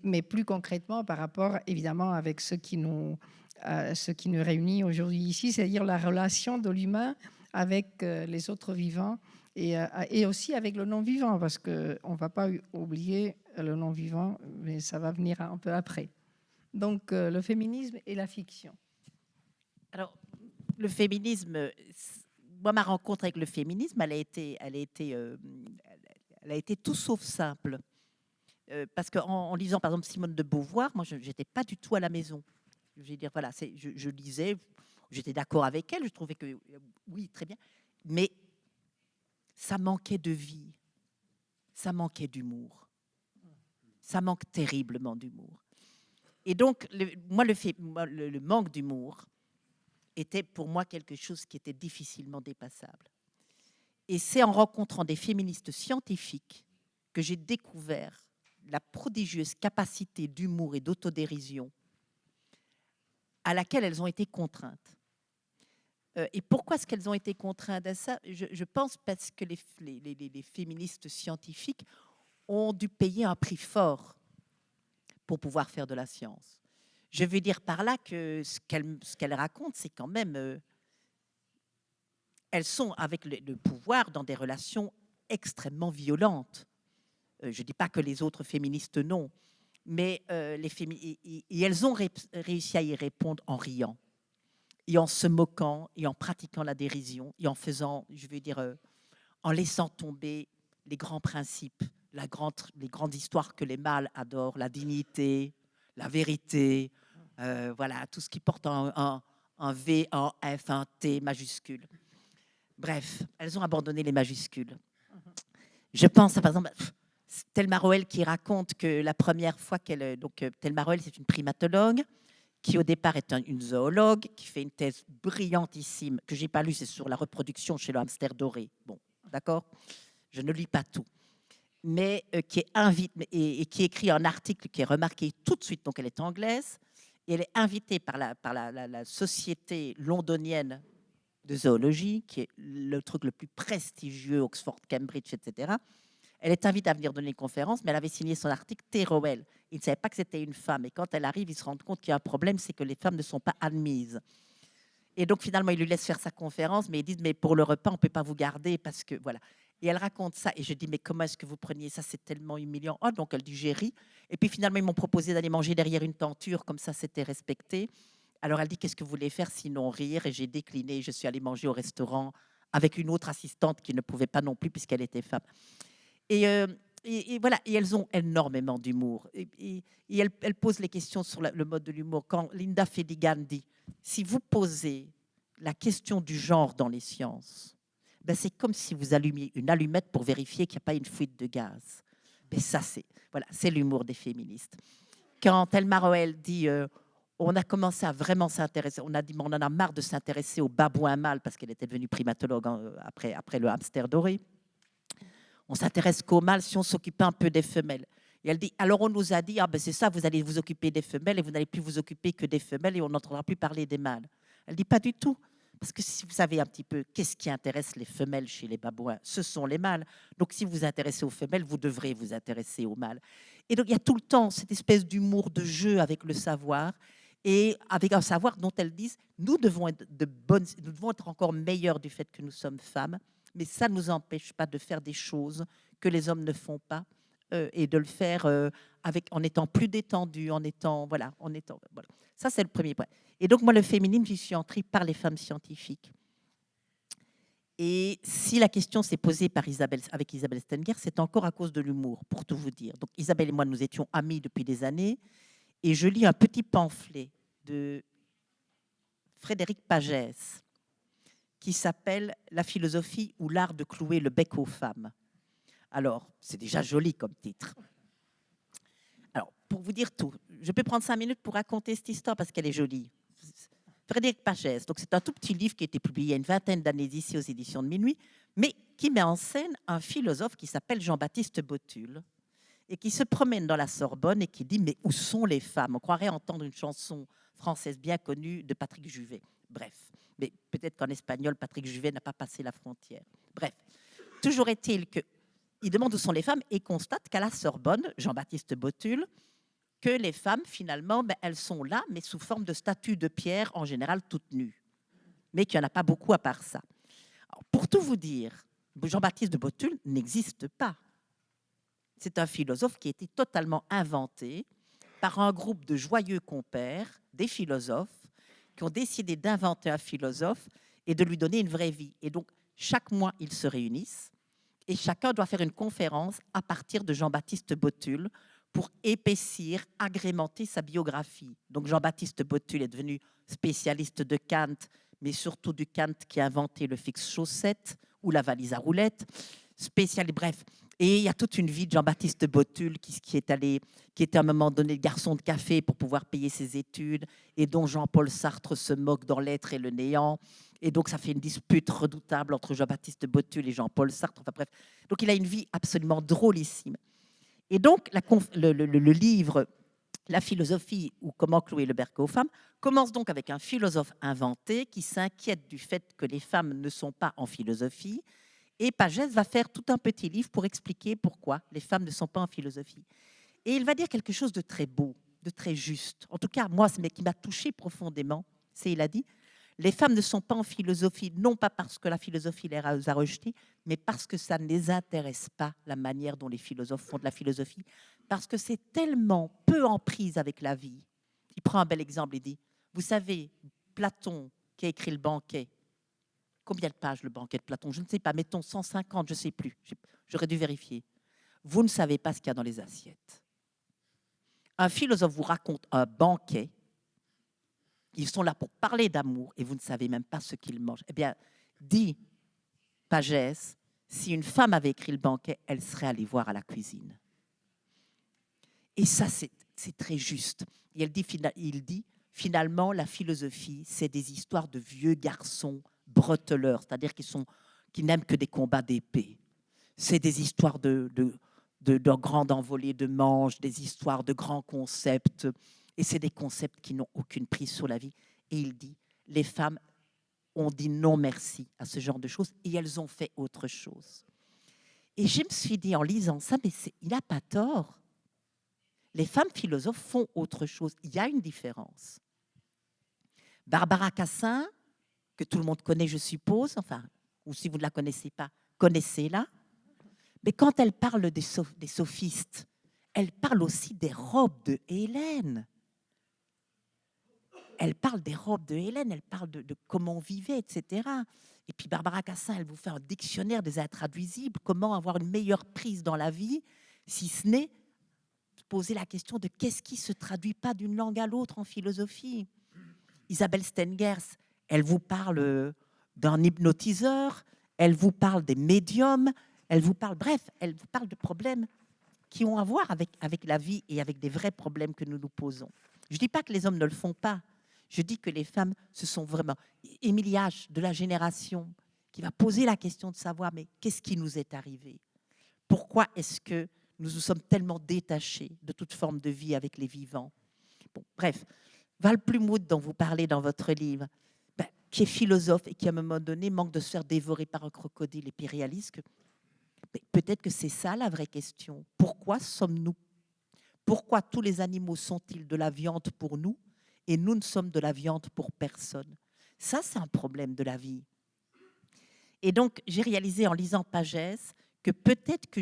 mais plus concrètement par rapport évidemment avec ce qui nous réunit aujourd'hui ici, c'est-à-dire la relation de l'humain avec les autres vivants et aussi avec le non-vivant, parce qu'on ne va pas oublier le non-vivant, mais ça va venir un peu après. Donc, le féminisme et la fiction. Alors, le féminisme, moi, ma rencontre avec le féminisme, elle a été tout sauf simple. Parce qu'en lisant, par exemple, Simone de Beauvoir, moi, je n'étais pas du tout à la maison. Je veux dire, voilà, je lisais, j'étais d'accord avec elle, je trouvais que, oui, très bien, mais ça manquait de vie, ça manquait d'humour, ça manque terriblement d'humour. Et donc, le manque d'humour était pour moi quelque chose qui était difficilement dépassable. Et c'est en rencontrant des féministes scientifiques que j'ai découvert la prodigieuse capacité d'humour et d'autodérision à laquelle elles ont été contraintes. Et pourquoi est-ce qu'elles ont été contraintes à ça ? Je pense parce que les féministes scientifiques ont dû payer un prix fort pour pouvoir faire de la science. Je veux dire par là que ce qu'elles racontent, c'est quand même... elles sont avec le pouvoir dans des relations extrêmement violentes. Je ne dis pas que les autres féministes non, mais et elles ont réussi à y répondre en riant, et en se moquant, et en pratiquant la dérision, et en faisant, je veux dire, en laissant tomber les grands principes, les grandes histoires que les mâles adorent, la dignité, la vérité, voilà, tout ce qui porte un V, un F, un T majuscule. Bref, elles ont abandonné les majuscules. Je pense à, par exemple, Thelma Roell qui raconte que la première fois qu'elle... Donc, Thelma Roell, c'est une primatologue qui, au départ, est une zoologue, qui fait une thèse brillantissime, que je n'ai pas lue, c'est sur la reproduction chez le hamster doré. Bon, d'accord ? Je ne lis pas tout. Mais qui écrit un article qui est remarqué tout de suite, donc elle est anglaise, et elle est invitée par la société londonienne de zoologie, qui est le truc le plus prestigieux, Oxford, Cambridge, etc. Elle est invitée à venir donner une conférence, mais elle avait signé son article Théroël. Il ne savait pas que c'était une femme. Et quand elle arrive, il se rend compte qu'il y a un problème, c'est que les femmes ne sont pas admises. Et donc, finalement, il lui laisse faire sa conférence, mais ils disent, mais pour le repas, on ne peut pas vous garder parce que, voilà. Et elle raconte ça. Et je dis, mais comment est-ce que vous preniez ça? C'est tellement humiliant. Oh, donc elle dit, j'ai ri. Et puis, finalement, ils m'ont proposé d'aller manger derrière une tenture, comme ça, c'était respecté. Alors, elle dit, qu'est-ce que vous voulez faire sinon rire? Et j'ai décliné. Je suis allée manger au restaurant avec une autre assistante qui ne pouvait pas non plus, puisqu'elle était femme. Et voilà, et elles ont énormément d'humour. Et elles posent les questions sur le mode de l'humour. Quand Linda Fadigan dit, si vous posez la question du genre dans les sciences, ben c'est comme si vous allumiez une allumette pour vérifier qu'il n'y a pas une fuite de gaz. Ben ça, c'est l'humour des féministes. quand Thelma Roel dit on a commencé à vraiment s'intéresser, on a dit on en a marre de s'intéresser aux babouins mâles parce qu'elle était devenue primatologue après le hamster doré. On s'intéresse qu'aux mâles si on s'occupait un peu des femelles. Et elle dit, alors on nous a dit, ah ben c'est ça, vous allez vous occuper des femelles et vous n'allez plus vous occuper que des femelles et on n'entendra plus parler des mâles. Elle dit, pas du tout. Parce que si vous savez un petit peu qu'est-ce qui intéresse les femelles chez les babouins, ce sont les mâles. Donc si vous vous intéressez aux femelles, vous devrez vous intéresser aux mâles. Et donc il y a tout le temps cette espèce d'humour, de jeu avec le savoir et avec un savoir dont elles disent, nous devons être encore meilleurs du fait que nous sommes femmes, mais ça ne nous empêche pas de faire des choses que les hommes ne font pas. Et de le faire en étant plus détendu, voilà. Ça, c'est le premier point. Et donc, moi, le féminisme, j'y suis entrée par les femmes scientifiques. Et si la question s'est posée avec Isabelle Stengers, c'est encore à cause de l'humour, pour tout vous dire. Donc, Isabelle et moi, nous étions amies depuis des années, et je lis un petit pamphlet de Frédéric Pagès qui s'appelle « La philosophie ou l'art de clouer le bec aux femmes ». Alors, c'est déjà joli comme titre. Alors, pour vous dire tout, je peux prendre 5 minutes pour raconter cette histoire parce qu'elle est jolie. Frédéric Pagès, donc c'est un tout petit livre qui a été publié il y a une vingtaine d'années ici aux éditions de Minuit, mais qui met en scène un philosophe qui s'appelle Jean-Baptiste Botul et qui se promène dans la Sorbonne et qui dit « Mais où sont les femmes ?» On croirait entendre une chanson française bien connue de Patrick Juvet. Bref, mais peut-être qu'en espagnol, Patrick Juvet n'a pas passé la frontière. Bref, toujours est-il que il demande où sont les femmes et constate qu'à la Sorbonne, Jean-Baptiste Botul, que les femmes, finalement, elles sont là, mais sous forme de statues de pierre, en général toutes nues. Mais qu'il n'y en a pas beaucoup à part ça. Alors, pour tout vous dire, Jean-Baptiste de Botul n'existe pas. C'est un philosophe qui a été totalement inventé par un groupe de joyeux compères, des philosophes, qui ont décidé d'inventer un philosophe et de lui donner une vraie vie. Et donc, chaque mois, ils se réunissent. Et chacun doit faire une conférence à partir de Jean-Baptiste Botul pour épaissir, agrémenter sa biographie. Donc Jean-Baptiste Botul est devenu spécialiste de Kant, mais surtout du Kant qui a inventé le fixe-chaussette ou la valise à roulettes. Bref. Et il y a toute une vie de Jean-Baptiste Botul qui était à un moment donné garçon de café pour pouvoir payer ses études et dont Jean-Paul Sartre se moque dans L'être et le néant. Et donc, ça fait une dispute redoutable entre Jean-Baptiste Botul et Jean-Paul Sartre. Enfin, bref. Donc, il a une vie absolument drôlissime. Et donc, le livre « La philosophie ou comment clouer le bec aux femmes » commence donc avec un philosophe inventé qui s'inquiète du fait que les femmes ne sont pas en philosophie. Et Pagès va faire tout un petit livre pour expliquer pourquoi les femmes ne sont pas en philosophie. Et il va dire quelque chose de très beau, de très juste. En tout cas, moi, ce qui m'a touchée profondément, il a dit les femmes ne sont pas en philosophie, non pas parce que la philosophie les a rejetées, mais parce que ça ne les intéresse pas, la manière dont les philosophes font de la philosophie, parce que c'est tellement peu en prise avec la vie. Il prend un bel exemple, il dit, vous savez, Platon, qui a écrit le banquet, combien de pages le banquet de Platon? Je ne sais pas, mettons 150, je ne sais plus, j'aurais dû vérifier. Vous ne savez pas ce qu'il y a dans les assiettes. Un philosophe vous raconte un banquet. Ils sont là pour parler d'amour et vous ne savez même pas ce qu'ils mangent. Eh bien, dit Pagès, si une femme avait écrit le banquet, elle serait allée voir à la cuisine. Et ça, c'est très juste. Et il dit, finalement, la philosophie, c'est des histoires de vieux garçons breteleurs, c'est-à-dire qui n'aiment que des combats d'épée. C'est des histoires de grandes envolées de manches, des histoires de grands concepts. Et c'est des concepts qui n'ont aucune prise sur la vie. Et il dit, les femmes ont dit non merci à ce genre de choses et elles ont fait autre chose. Et je me suis dit en lisant ça, mais il n'a pas tort. Les femmes philosophes font autre chose. Il y a une différence. Barbara Cassin, que tout le monde connaît, je suppose, enfin, ou si vous ne la connaissez pas, connaissez-la. Mais quand elle parle des sophistes, elle parle aussi des robes de Hélène. Elle parle des robes de Hélène, elle parle de comment on vivait, etc. Et puis Barbara Cassin, elle vous fait un dictionnaire des intraduisibles, comment avoir une meilleure prise dans la vie, si ce n'est poser la question de qu'est-ce qui ne se traduit pas d'une langue à l'autre en philosophie. Isabelle Stengers, elle vous parle d'un hypnotiseur, elle vous parle des médiums, elle vous parle de problèmes qui ont à voir avec la vie et avec des vrais problèmes que nous nous posons. Je ne dis pas que les hommes ne le font pas. Je dis que les femmes, ce sont vraiment... Émilie H, de la génération, qui va poser la question de savoir, mais qu'est-ce qui nous est arrivé? Pourquoi est-ce que nous nous sommes tellement détachés de toute forme de vie avec les vivants? Bon, bref, Val Plumwood, dont vous parlez dans votre livre, qui est philosophe et qui, à un moment donné, manque de se faire dévorer par un crocodile et puis réalise que peut-être que c'est ça la vraie question. Pourquoi sommes-nous? Pourquoi tous les animaux sont-ils de la viande pour nous et nous ne sommes de la viande pour personne? Ça, c'est un problème de la vie. Et donc, j'ai réalisé en lisant Pagès que peut-être que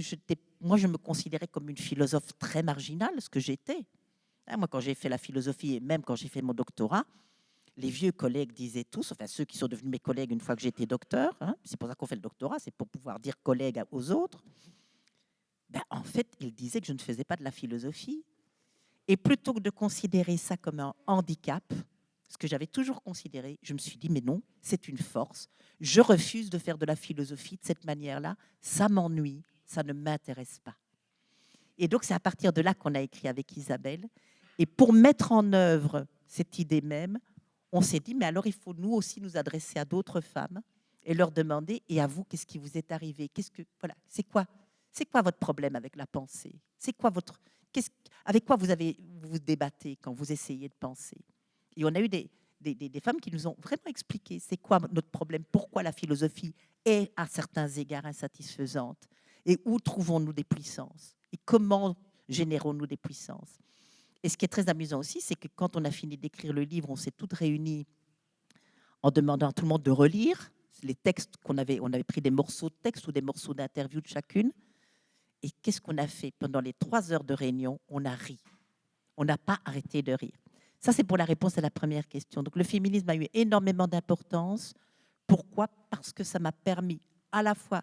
moi, je me considérais comme une philosophe très marginale, ce que j'étais. Moi, quand j'ai fait la philosophie et même quand j'ai fait mon doctorat, les vieux collègues disaient tous, enfin ceux qui sont devenus mes collègues une fois que j'étais docteur, c'est pour ça qu'on fait le doctorat, c'est pour pouvoir dire collègue aux autres, en fait, ils disaient que je ne faisais pas de la philosophie. Et plutôt que de considérer ça comme un handicap, ce que j'avais toujours considéré, je me suis dit, mais non, c'est une force. Je refuse de faire de la philosophie de cette manière-là. Ça m'ennuie, ça ne m'intéresse pas. Et donc, c'est à partir de là qu'on a écrit avec Isabelle. Et pour mettre en œuvre cette idée même, on s'est dit, mais alors il faut nous aussi nous adresser à d'autres femmes et leur demander, et à vous, qu'est-ce qui vous est arrivé? Voilà, c'est quoi votre problème avec la pensée? C'est quoi avec quoi vous débattez quand vous essayez de penser? Et on a eu des femmes qui nous ont vraiment expliqué c'est quoi notre problème, pourquoi la philosophie est à certains égards insatisfaisante, et où trouvons-nous des puissances, et comment générons-nous des puissances. Et ce qui est très amusant aussi, c'est que quand on a fini d'écrire le livre, on s'est toutes réunies en demandant à tout le monde de relire les textes on avait pris des morceaux de texte ou des morceaux d'interview de chacune. Et qu'est-ce qu'on a fait? Pendant les 3 heures de réunion, on a ri. On n'a pas arrêté de rire. Ça, c'est pour la réponse à la première question. Donc, le féminisme a eu énormément d'importance. Pourquoi? Parce que ça m'a permis à la fois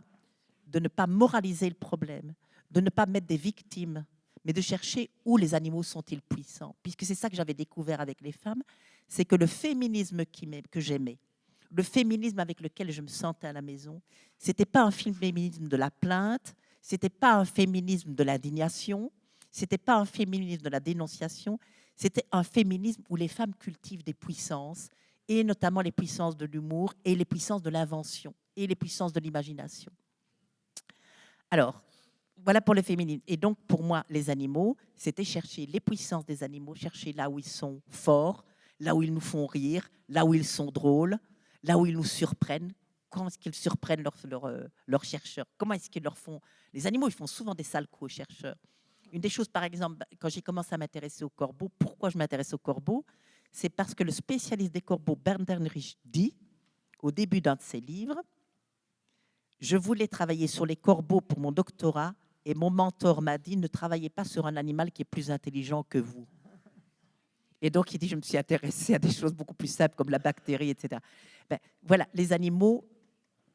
de ne pas moraliser le problème, de ne pas mettre des victimes, mais de chercher où les animaux sont-ils puissants. Puisque c'est ça que j'avais découvert avec les femmes, c'est que le féminisme que j'aimais, le féminisme avec lequel je me sentais à la maison, ce n'était pas un féminisme de la plainte, ce n'était pas un féminisme de l'indignation, ce n'était pas un féminisme de la dénonciation, c'était un féminisme où les femmes cultivent des puissances, et notamment les puissances de l'humour, et les puissances de l'invention, et les puissances de l'imagination. Alors, voilà pour le féminisme. Et donc, pour moi, les animaux, c'était chercher les puissances des animaux, chercher là où ils sont forts, là où ils nous font rire, là où ils sont drôles, là où ils nous surprennent. Comment est-ce qu'ils surprennent leurs chercheurs? Comment est-ce qu'ils leur font? Les animaux, ils font souvent des sales coups aux chercheurs. Une des choses, par exemple, quand j'ai commencé à m'intéresser aux corbeaux, pourquoi je m'intéresse aux corbeaux? C'est parce que le spécialiste des corbeaux, Bernd Ehrnrich, dit, au début d'un de ses livres, « Je voulais travailler sur les corbeaux pour mon doctorat, et mon mentor m'a dit, ne travaillez pas sur un animal qui est plus intelligent que vous. » Et donc, il dit, je me suis intéressée à des choses beaucoup plus simples, comme la bactérie, etc. Voilà, les animaux,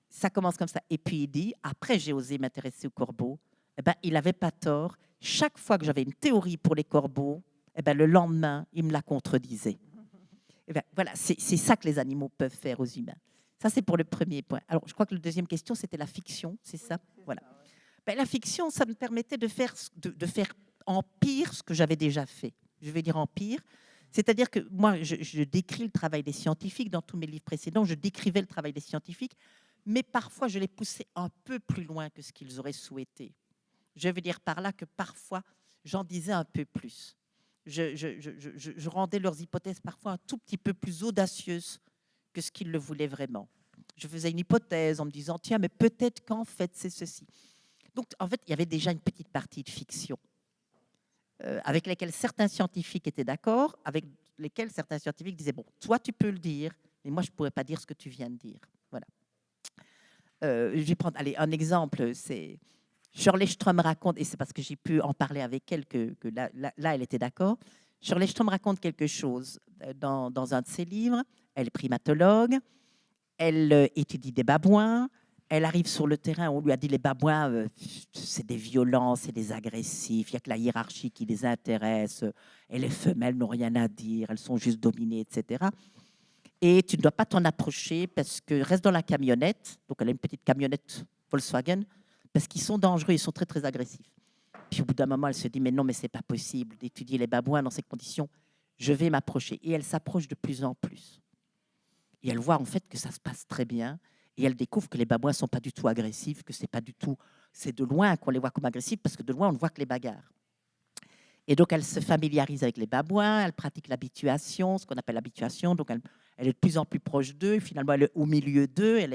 ça commence comme ça. Et puis, il dit, après, j'ai osé m'intéresser aux corbeaux. Il n'avait pas tort. Chaque fois que j'avais une théorie pour les corbeaux, le lendemain, il me la contredisait. Voilà, c'est ça que les animaux peuvent faire aux humains. Ça, c'est pour le premier point. Alors, je crois que la deuxième question, c'était la fiction, c'est ça? Voilà. La fiction, ça me permettait de faire en pire ce que j'avais déjà fait. Je vais dire en pire. C'est-à-dire que moi, je décris le travail des scientifiques. Dans tous mes livres précédents, je décrivais le travail des scientifiques, mais parfois, je les poussais un peu plus loin que ce qu'ils auraient souhaité. Je veux dire par là que parfois, j'en disais un peu plus. Je rendais leurs hypothèses parfois un tout petit peu plus audacieuses que ce qu'ils le voulaient vraiment. Je faisais une hypothèse en me disant, tiens, mais peut-être qu'en fait, c'est ceci. Donc, en fait, il y avait déjà une petite partie de fiction avec lesquels certains scientifiques étaient d'accord, avec lesquels certains scientifiques disaient, bon, toi, tu peux le dire, mais moi, je ne pourrais pas dire ce que tu viens de dire. Voilà. Je vais prendre un exemple, c'est Shirley Strom raconte, et c'est parce que j'ai pu en parler avec elle que là, elle était d'accord. Shirley Strom raconte quelque chose dans un de ses livres. Elle est primatologue, elle étudie des babouins. Elle arrive sur le terrain, on lui a dit les babouins, c'est des violents, c'est des agressifs, il n'y a que la hiérarchie qui les intéresse, et les femelles n'ont rien à dire, elles sont juste dominées, etc. Et tu ne dois pas t'en approcher parce que reste dans la camionnette, donc elle a une petite camionnette Volkswagen, parce qu'ils sont dangereux, ils sont très très agressifs. Puis au bout d'un moment, elle se dit, mais non, mais c'est pas possible d'étudier les babouins dans ces conditions. Je vais m'approcher. Et elle s'approche de plus en plus. Et elle voit en fait que ça se passe très bien. Et elle découvre que les babouins ne sont pas du tout agressifs, que c'est pas du tout... C'est de loin qu'on les voit comme agressifs, parce que de loin, on ne voit que les bagarres. Et donc, elle se familiarise avec les babouins, elle pratique l'habituation, ce qu'on appelle l'habituation. Donc, elle est de plus en plus proche d'eux. Finalement, elle est au milieu d'eux.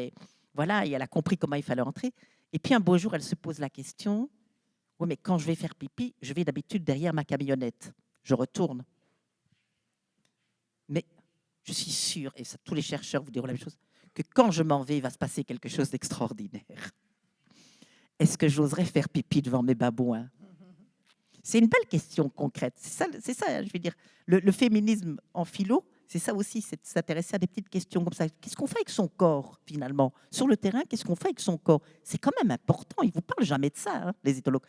Voilà, et elle a compris comment il fallait entrer. Et puis, un beau jour, elle se pose la question, oui, mais quand je vais faire pipi, je vais d'habitude derrière ma camionnette. Je retourne. Mais je suis sûre, et ça, tous les chercheurs vous diront la même chose, que quand je m'en vais, il va se passer quelque chose d'extraordinaire. Est-ce que j'oserais faire pipi devant mes babouins? C'est une belle question concrète. C'est ça, je veux dire. Le féminisme en philo, c'est ça aussi, c'est de s'intéresser à des petites questions comme ça. Qu'est-ce qu'on fait avec son corps, finalement? Sur le terrain, qu'est-ce qu'on fait avec son corps? C'est quand même important. Ils ne vous parlent jamais de ça, hein, les éthologues.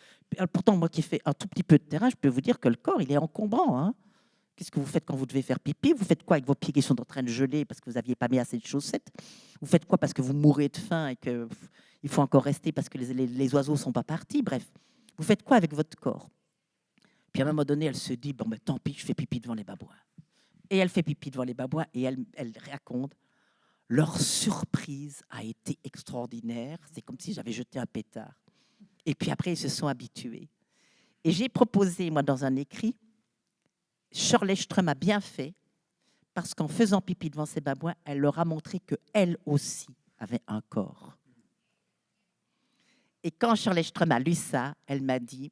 Pourtant, moi qui ai fait un tout petit peu de terrain, je peux vous dire que le corps, il est encombrant. Hein. Qu'est-ce que vous faites quand vous devez faire pipi? Vous faites quoi avec vos pieds qui sont en train de geler parce que vous n'aviez pas mis assez de chaussettes? Vous faites quoi parce que vous mourrez de faim et qu'il faut encore rester parce que les oiseaux ne sont pas partis? Bref, vous faites quoi avec votre corps? Puis à un moment donné, elle se dit, bon, ben, tant pis, je fais pipi devant les babouins. Et elle fait pipi devant les babouins et elle raconte, leur surprise a été extraordinaire. C'est comme si j'avais jeté un pétard. Et puis après, ils se sont habitués. Et j'ai proposé, moi, dans un écrit, Shirley Ström a bien fait, parce qu'en faisant pipi devant ses babouins, elle leur a montré qu'elle aussi avait un corps. Et quand Shirley Ström a lu ça, elle m'a dit,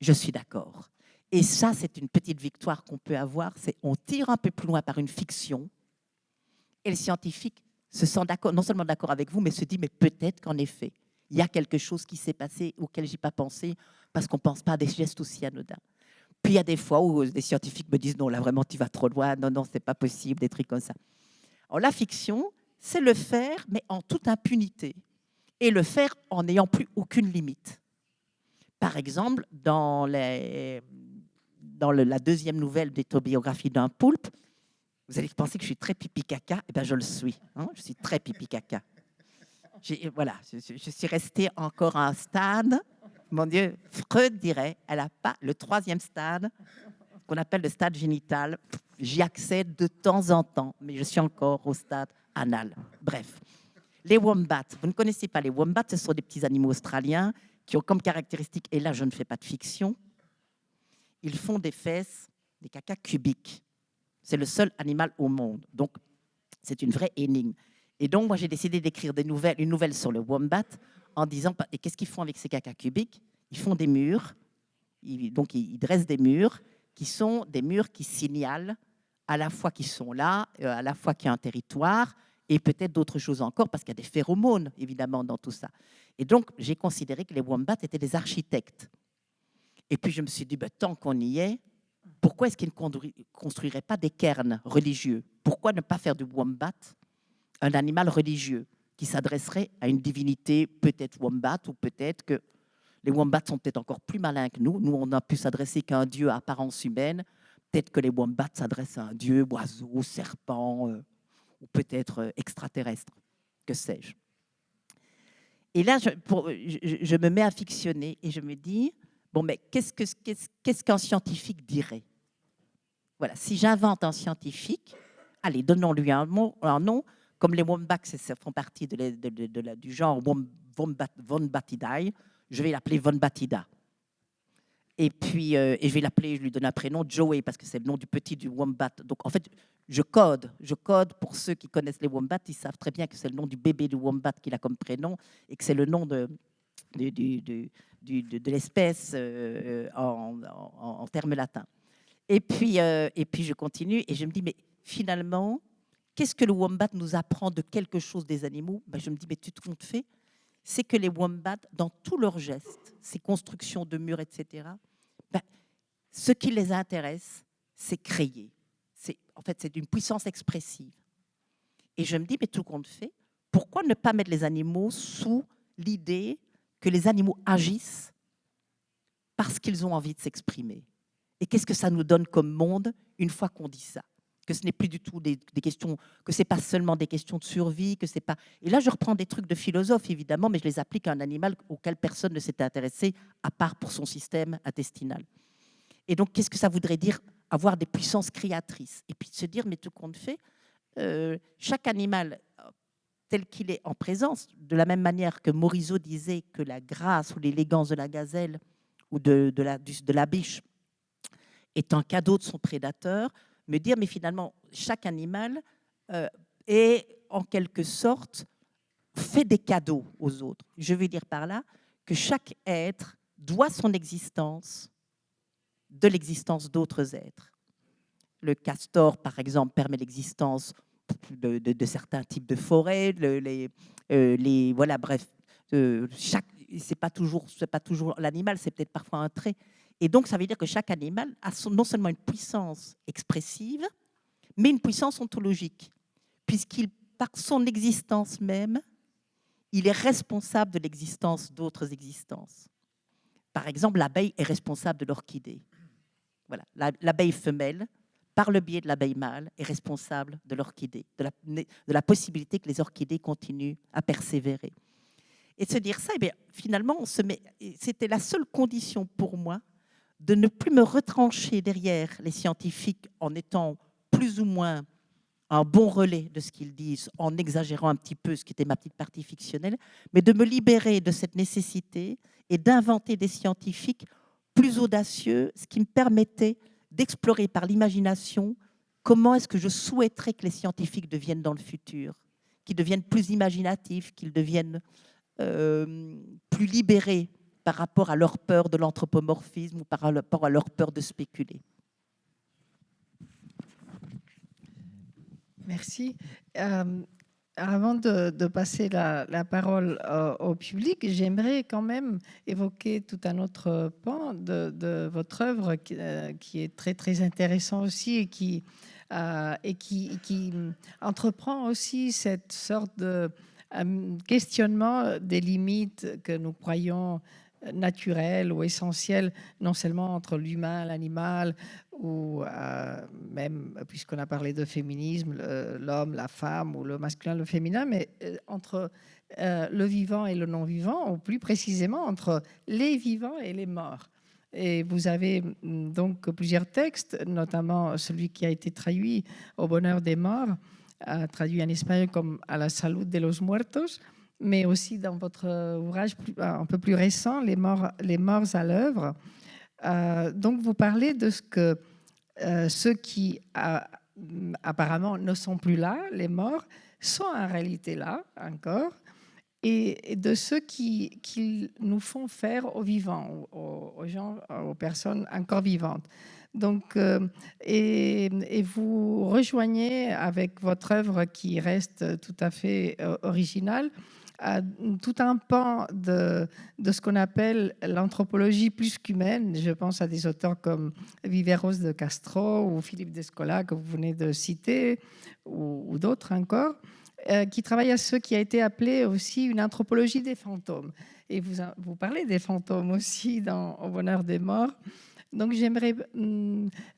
je suis d'accord. Et ça, c'est une petite victoire qu'on peut avoir, c'est on tire un peu plus loin par une fiction, et le scientifique se sent d'accord, non seulement d'accord avec vous, mais se dit, mais peut-être qu'en effet, il y a quelque chose qui s'est passé auquel je n'ai pas pensé, parce qu'on ne pense pas à des gestes aussi anodins. Puis il y a des fois où des scientifiques me disent, non, là vraiment, tu vas trop loin, non, c'est pas possible, des trucs comme ça. Alors la fiction, c'est le faire, mais en toute impunité, et le faire en n'ayant plus aucune limite. Par exemple, dans la deuxième nouvelle d'autobiographie d'un poulpe, vous allez penser que je suis très pipi-caca. Eh bien, je le suis. Hein, je suis très pipi-caca. Voilà, je suis restée encore à un stade. Mon Dieu, Freud dirait, elle n'a pas le troisième stade, qu'on appelle le stade génital. J'y accède de temps en temps, mais je suis encore au stade anal. Bref, les wombats. Vous ne connaissez pas les wombats, ce sont des petits animaux australiens qui ont comme caractéristique, et là je ne fais pas de fiction, ils font des fesses, des cacas cubiques. C'est le seul animal au monde. Donc, c'est une vraie énigme. Et donc, moi, j'ai décidé d'écrire une nouvelle sur le wombat en disant, et qu'est-ce qu'ils font avec ces cacas cubiques? Ils font des murs, donc ils dressent des murs qui sont des murs qui signalent à la fois qu'ils sont là, à la fois qu'il y a un territoire, et peut-être d'autres choses encore, parce qu'il y a des phéromones, évidemment, dans tout ça. Et donc, j'ai considéré que les wombats étaient des architectes. Et puis, je me suis dit, tant qu'on y est, pourquoi est-ce qu'ils ne construiraient pas des cairns religieux? Pourquoi ne pas faire du wombat un animal religieux qui s'adresserait à une divinité, peut-être wombat, ou peut-être que les wombats sont peut-être encore plus malins que nous. Nous, on a pu s'adresser qu'à un dieu à apparence humaine. Peut-être que les wombats s'adressent à un dieu, oiseau, serpent, ou peut-être extraterrestre, que sais-je. Et là, je me mets à fictionner et je me dis, bon, mais qu'est-ce qu'un scientifique dirait? Voilà, si j'invente un scientifique, allez, donnons-lui un nom, comme les wombats font partie du genre Wombatidae, je vais l'appeler Wombatida. Et puis, je vais l'appeler, je lui donne un prénom, Joey, parce que c'est le nom du petit du wombat. Donc, en fait, je code pour ceux qui connaissent les wombats, ils savent très bien que c'est le nom du bébé du wombat qu'il a comme prénom et que c'est le nom de l'espèce en termes latins. Et puis, je continue et je me dis, mais finalement, qu'est-ce que le wombat nous apprend de quelque chose des animaux? Je me dis, mais tu te comptes fait, c'est que les wombats, dans tous leurs gestes, ces constructions de murs, etc., ce qui les intéresse, c'est créer. En fait, c'est d'une puissance expressive. Et je me dis, mais tout compte fait, pourquoi ne pas mettre les animaux sous l'idée que les animaux agissent parce qu'ils ont envie de s'exprimer? Et qu'est-ce que ça nous donne comme monde une fois qu'on dit ça? que ce n'est plus du tout des questions, que c'est pas seulement des questions de survie, que c'est pas. Et là, je reprends des trucs de philosophe évidemment, mais je les applique à un animal auquel personne ne s'était intéressé, à part pour son système intestinal. Et donc, qu'est-ce que ça voudrait dire avoir des puissances créatrices? Et puis de se dire, mais tout compte fait, chaque animal tel qu'il est en présence, de la même manière que Morisot disait que la grâce ou l'élégance de la gazelle ou de la biche est un cadeau de son prédateur, me dire, mais finalement, chaque animal est en quelque sorte fait des cadeaux aux autres. Je veux dire par là que chaque être doit son existence de l'existence d'autres êtres. Le castor, par exemple, permet l'existence de certains types de forêts, voilà, bref, c'est pas toujours l'animal, c'est peut-être parfois un trait. Et donc, ça veut dire que chaque animal a non seulement une puissance expressive, mais une puissance ontologique, puisqu'il, par son existence même, il est responsable de l'existence d'autres existences. Par exemple, l'abeille est responsable de l'orchidée. Voilà, l'abeille femelle, par le biais de l'abeille mâle, est responsable de l'orchidée, de la possibilité que les orchidées continuent à persévérer. Et de se dire ça, eh bien, finalement, c'était la seule condition pour moi de ne plus me retrancher derrière les scientifiques en étant plus ou moins un bon relais de ce qu'ils disent, en exagérant un petit peu ce qui était ma petite partie fictionnelle, mais de me libérer de cette nécessité et d'inventer des scientifiques plus audacieux, ce qui me permettait d'explorer par l'imagination comment est-ce que je souhaiterais que les scientifiques deviennent dans le futur, qu'ils deviennent plus imaginatifs, qu'ils deviennent plus libérés par rapport à leur peur de l'anthropomorphisme ou par rapport à leur peur de spéculer. Merci. Avant de passer la parole au public, j'aimerais quand même évoquer tout un autre pan de votre œuvre qui est très, très intéressant aussi et qui entreprend aussi cette sorte de questionnement des limites que nous croyons naturelles ou essentielles, non seulement entre l'humain, l'animal, ou même, puisqu'on a parlé de féminisme, l'homme, la femme, ou le masculin, le féminin, mais entre le vivant et le non-vivant, ou plus précisément entre les vivants et les morts. Et vous avez donc plusieurs textes, notamment celui qui a été traduit au bonheur des morts, traduit en espagnol comme à la salud de los muertos, mais aussi dans votre ouvrage un peu plus récent, les morts à l'œuvre. Donc vous parlez de ce que ceux qui apparemment ne sont plus là, les morts, sont en réalité là encore, et de ceux qui nous font faire aux vivants, aux gens, aux personnes encore vivantes. Donc, et vous rejoignez avec votre œuvre qui reste tout à fait originale, tout un pan de ce qu'on appelle l'anthropologie plus qu'humaine. Je pense à des auteurs comme Viveros de Castro ou Philippe Descola que vous venez de citer, ou d'autres encore, qui travaillent à ce qui a été appelé aussi une anthropologie des fantômes. Et vous parlez des fantômes aussi dans Au bonheur des morts. Donc j'aimerais,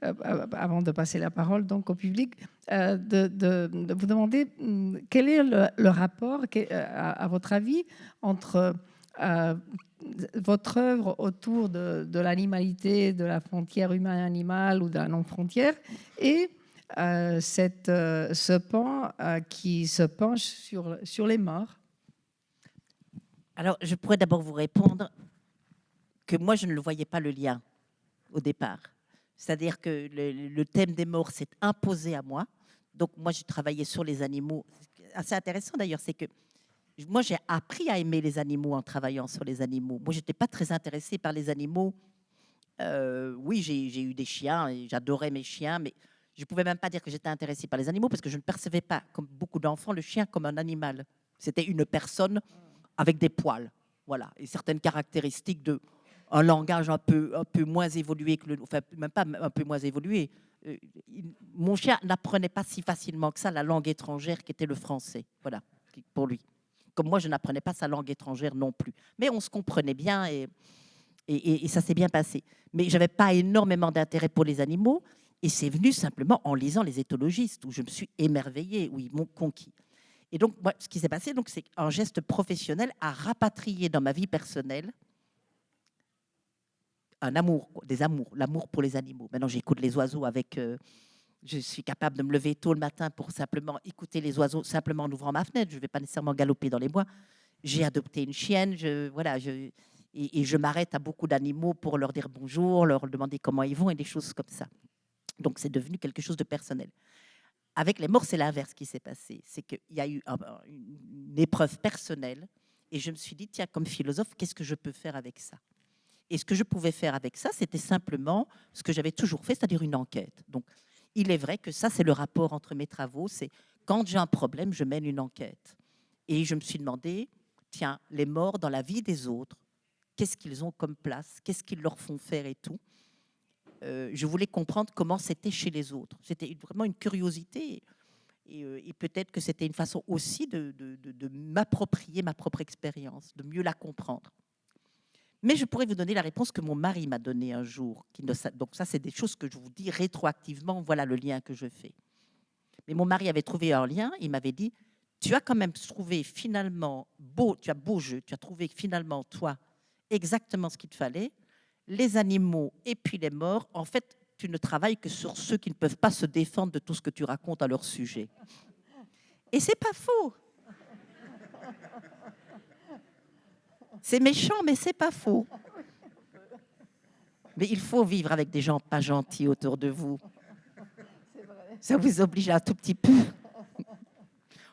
avant de passer la parole donc au public, de vous demander quel est le rapport, à votre avis, entre votre œuvre autour de l'animalité, de la frontière humain-animal ou de la non-frontière, et ce pan qui se penche sur les morts. Alors, je pourrais d'abord vous répondre que moi, je ne le voyais pas le lien au départ. C'est-à-dire que le thème des morts s'est imposé à moi. Donc, moi, j'ai travaillé sur les animaux. Assez intéressant d'ailleurs, c'est que moi, j'ai appris à aimer les animaux en travaillant sur les animaux. Moi, je n'étais pas très intéressée par les animaux. Oui, j'ai eu des chiens et j'adorais mes chiens, mais je ne pouvais même pas dire que j'étais intéressée par les animaux parce que je ne percevais pas, comme beaucoup d'enfants, le chien comme un animal. C'était une personne avec des poils, voilà, et certaines caractéristiques un langage un peu moins évolué que enfin même pas un peu moins évolué. Mon chien n'apprenait pas si facilement que ça la langue étrangère qui était le français, voilà, pour lui. Comme moi, je n'apprenais pas sa langue étrangère non plus. Mais on se comprenait bien et ça s'est bien passé. Mais j'avais pas énormément d'intérêt pour les animaux. Et c'est venu simplement en lisant les éthologistes, où je me suis émerveillée, où ils m'ont conquis. Et donc, moi, ce qui s'est passé, donc, c'est un geste professionnel à rapatrier dans ma vie personnelle un amour, des amours, l'amour pour les animaux. Maintenant, j'écoute les oiseaux avec... je suis capable de me lever tôt le matin pour simplement écouter les oiseaux, simplement en ouvrant ma fenêtre. Je ne vais pas nécessairement galoper dans les bois. J'ai adopté une chienne, et je m'arrête à beaucoup d'animaux pour leur dire bonjour, leur demander comment ils vont et des choses comme ça. Donc, c'est devenu quelque chose de personnel. Avec les morts, c'est l'inverse qui s'est passé. C'est qu'il y a eu une épreuve personnelle et je me suis dit, tiens, comme philosophe, qu'est-ce que je peux faire avec ça? Et ce que je pouvais faire avec ça, c'était simplement ce que j'avais toujours fait, c'est-à-dire une enquête. Donc, il est vrai que ça, c'est le rapport entre mes travaux. C'est quand j'ai un problème, je mène une enquête. Et je me suis demandé, tiens, les morts dans la vie des autres, qu'est-ce qu'ils ont comme place? Qu'est-ce qu'ils leur font faire et tout? Je voulais comprendre comment c'était chez les autres. C'était vraiment une curiosité. Et peut-être que c'était une façon aussi de m'approprier ma propre expérience, de mieux la comprendre. Mais je pourrais vous donner la réponse que mon mari m'a donnée un jour. Donc ça, c'est des choses que je vous dis rétroactivement. Voilà le lien que je fais. Mais mon mari avait trouvé un lien. Il m'avait dit, tu as quand même trouvé finalement tu as beau jeu, tu as trouvé finalement, toi, exactement ce qu'il te fallait. Les animaux et puis les morts, en fait, tu ne travailles que sur ceux qui ne peuvent pas se défendre de tout ce que tu racontes à leur sujet. Et c'est pas faux. C'est méchant, mais c'est pas faux. Mais il faut vivre avec des gens pas gentils autour de vous. Ça vous oblige un tout petit peu.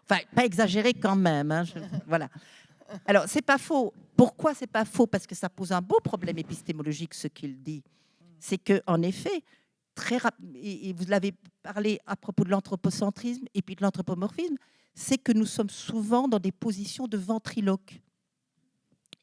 Enfin, pas exagérer quand même. Hein, voilà. Alors, c'est pas faux. Pourquoi c'est pas faux? Parce que ça pose un beau problème épistémologique, ce qu'il dit. C'est qu'en effet, et vous l'avez parlé à propos de l'anthropocentrisme et puis de l'anthropomorphisme, c'est que nous sommes souvent dans des positions de ventriloque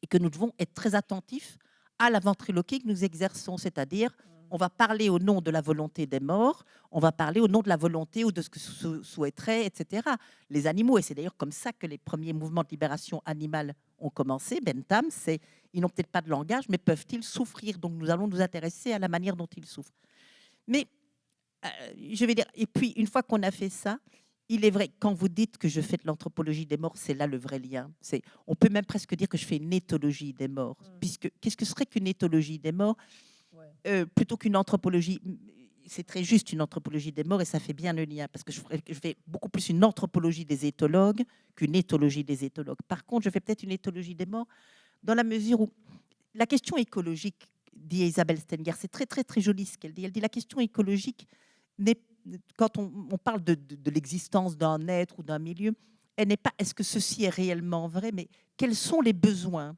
et que nous devons être très attentifs à la ventriloquie que nous exerçons, c'est-à-dire on va parler au nom de la volonté des morts, on va parler au nom de la volonté ou de ce que souhaiteraient, etc. les animaux. Et c'est d'ailleurs comme ça que les premiers mouvements de libération animale ont commencé. Bentham, ils n'ont peut-être pas de langage, mais peuvent-ils souffrir? Donc nous allons nous intéresser à la manière dont ils souffrent. Mais je vais dire, et puis une fois qu'on a fait ça, il est vrai, quand vous dites que je fais de l'anthropologie des morts, c'est là le vrai lien. On peut même presque dire que je fais une éthologie des morts. Puisque qu'est-ce que serait qu'une éthologie des morts? Plutôt qu'une anthropologie, c'est très juste une anthropologie des morts et ça fait bien le lien parce que je fais beaucoup plus une anthropologie des éthologues qu'une éthologie des éthologues. Par contre, je fais peut-être une éthologie des morts dans la mesure où la question écologique, dit Isabelle Stenger, c'est très très très joli ce qu'elle dit. Elle dit la question écologique, quand on parle de l'existence d'un être ou d'un milieu, elle n'est pas est-ce que ceci est réellement vrai, mais quels sont les besoins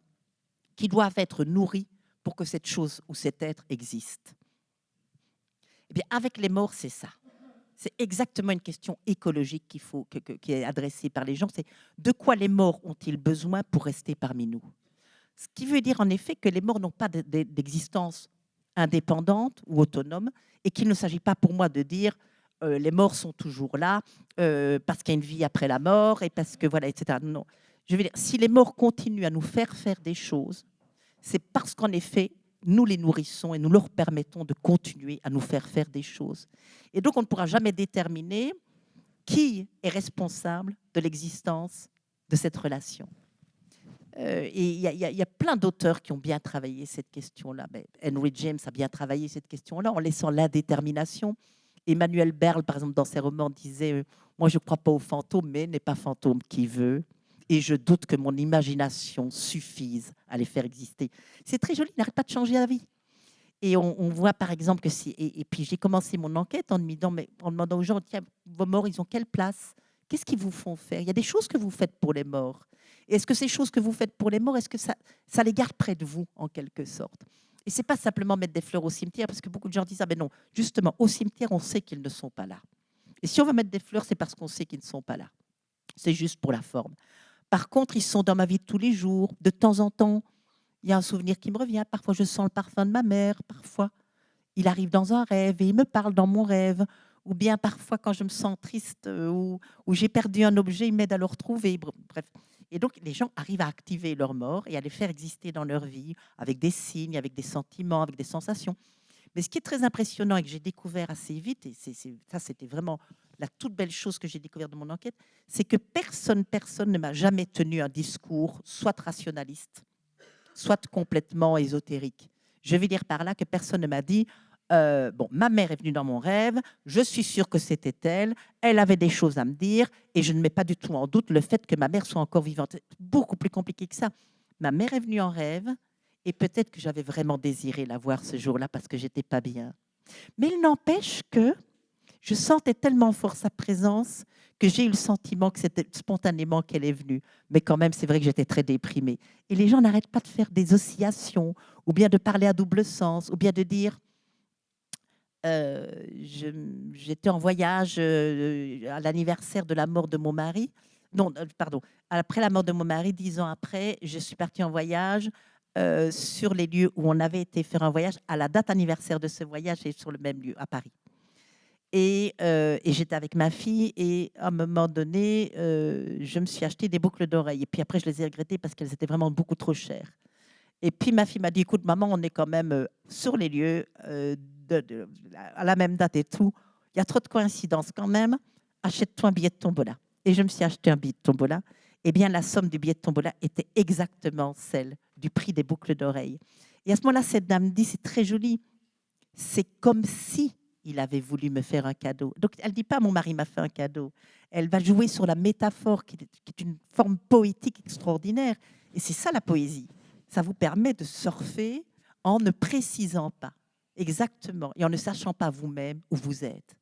qui doivent être nourris pour que cette chose ou cet être existe. Eh bien, avec les morts, c'est ça. C'est exactement une question écologique qui est adressée par les gens. C'est de quoi les morts ont-ils besoin pour rester parmi nous? Ce qui veut dire en effet que les morts n'ont pas d'existence indépendante ou autonome et qu'il ne s'agit pas pour moi de dire les morts sont toujours là parce qu'il y a une vie après la mort et parce que voilà, etc. Non. Je veux dire, si les morts continuent à nous faire des choses, c'est parce qu'en effet, nous les nourrissons et nous leur permettons de continuer à nous faire des choses. Et donc, on ne pourra jamais déterminer qui est responsable de l'existence de cette relation. Et il y a plein d'auteurs qui ont bien travaillé cette question-là. Henry James a bien travaillé cette question-là en laissant l'indétermination. Emmanuel Berle, par exemple, dans ses romans, disait « Moi, je ne crois pas aux fantômes, mais n'est pas fantôme qui veut. » Et je doute que mon imagination suffise à les faire exister. C'est très joli, il n'arrête pas de changer la vie. Et on voit par exemple que et puis j'ai commencé mon enquête en demandant aux gens, tiens, vos morts, ils ont quelle place? Qu'est-ce qu'ils vous font faire? Il y a des choses que vous faites pour les morts. Et est-ce que ces choses que vous faites pour les morts, est-ce que ça les garde près de vous, en quelque sorte? Et ce n'est pas simplement mettre des fleurs au cimetière, parce que beaucoup de gens disent, ah ben non, justement, au cimetière, on sait qu'ils ne sont pas là. Et si on va mettre des fleurs, c'est parce qu'on sait qu'ils ne sont pas là. C'est juste pour la forme. Par contre, ils sont dans ma vie de tous les jours. De temps en temps, il y a un souvenir qui me revient. Parfois, je sens le parfum de ma mère. Parfois, il arrive dans un rêve et il me parle dans mon rêve. Ou bien parfois, quand je me sens triste ou j'ai perdu un objet, il m'aide à le retrouver. Bref. Et donc, les gens arrivent à activer leur mort et à les faire exister dans leur vie avec des signes, avec des sentiments, avec des sensations. Mais ce qui est très impressionnant et que j'ai découvert assez vite, et ça c'était vraiment la toute belle chose que j'ai découvert de mon enquête, c'est que personne ne m'a jamais tenu un discours soit rationaliste, soit complètement ésotérique. Je veux dire par là que personne ne m'a dit bon, ma mère est venue dans mon rêve, je suis sûre que c'était elle, elle avait des choses à me dire et je ne mets pas du tout en doute le fait que ma mère soit encore vivante. C'est beaucoup plus compliqué que ça. Ma mère est venue en rêve et peut-être que j'avais vraiment désiré la voir ce jour-là parce que j'étais pas bien. Mais il n'empêche que je sentais tellement fort sa présence que j'ai eu le sentiment que c'était spontanément qu'elle est venue. Mais quand même, c'est vrai que j'étais très déprimée. Et les gens n'arrêtent pas de faire des oscillations, ou bien de parler à double sens, ou bien de dire j'étais en voyage à l'anniversaire de la mort de mon mari. Non, pardon. Après la mort de mon mari, 10 ans après, je suis partie en voyage sur les lieux où on avait été faire un voyage. À la date anniversaire de ce voyage, et sur le même lieu, à Paris. Et j'étais avec ma fille et à un moment donné, je me suis acheté des boucles d'oreilles. Et puis après, je les ai regrettées parce qu'elles étaient vraiment beaucoup trop chères. Et puis ma fille m'a dit, écoute, maman, on est quand même sur les lieux à la même date et tout. Il y a trop de coïncidences quand même. Achète-toi un billet de tombola. Et je me suis acheté un billet de tombola. Eh bien, la somme du billet de tombola était exactement celle du prix des boucles d'oreilles. Et à ce moment-là, cette dame me dit, c'est très joli. C'est comme si il avait voulu me faire un cadeau. Donc, elle ne dit pas, mon mari m'a fait un cadeau. Elle va jouer sur la métaphore, qui est une forme poétique extraordinaire. Et c'est ça, la poésie. Ça vous permet de surfer en ne précisant pas exactement et en ne sachant pas vous-même où vous êtes.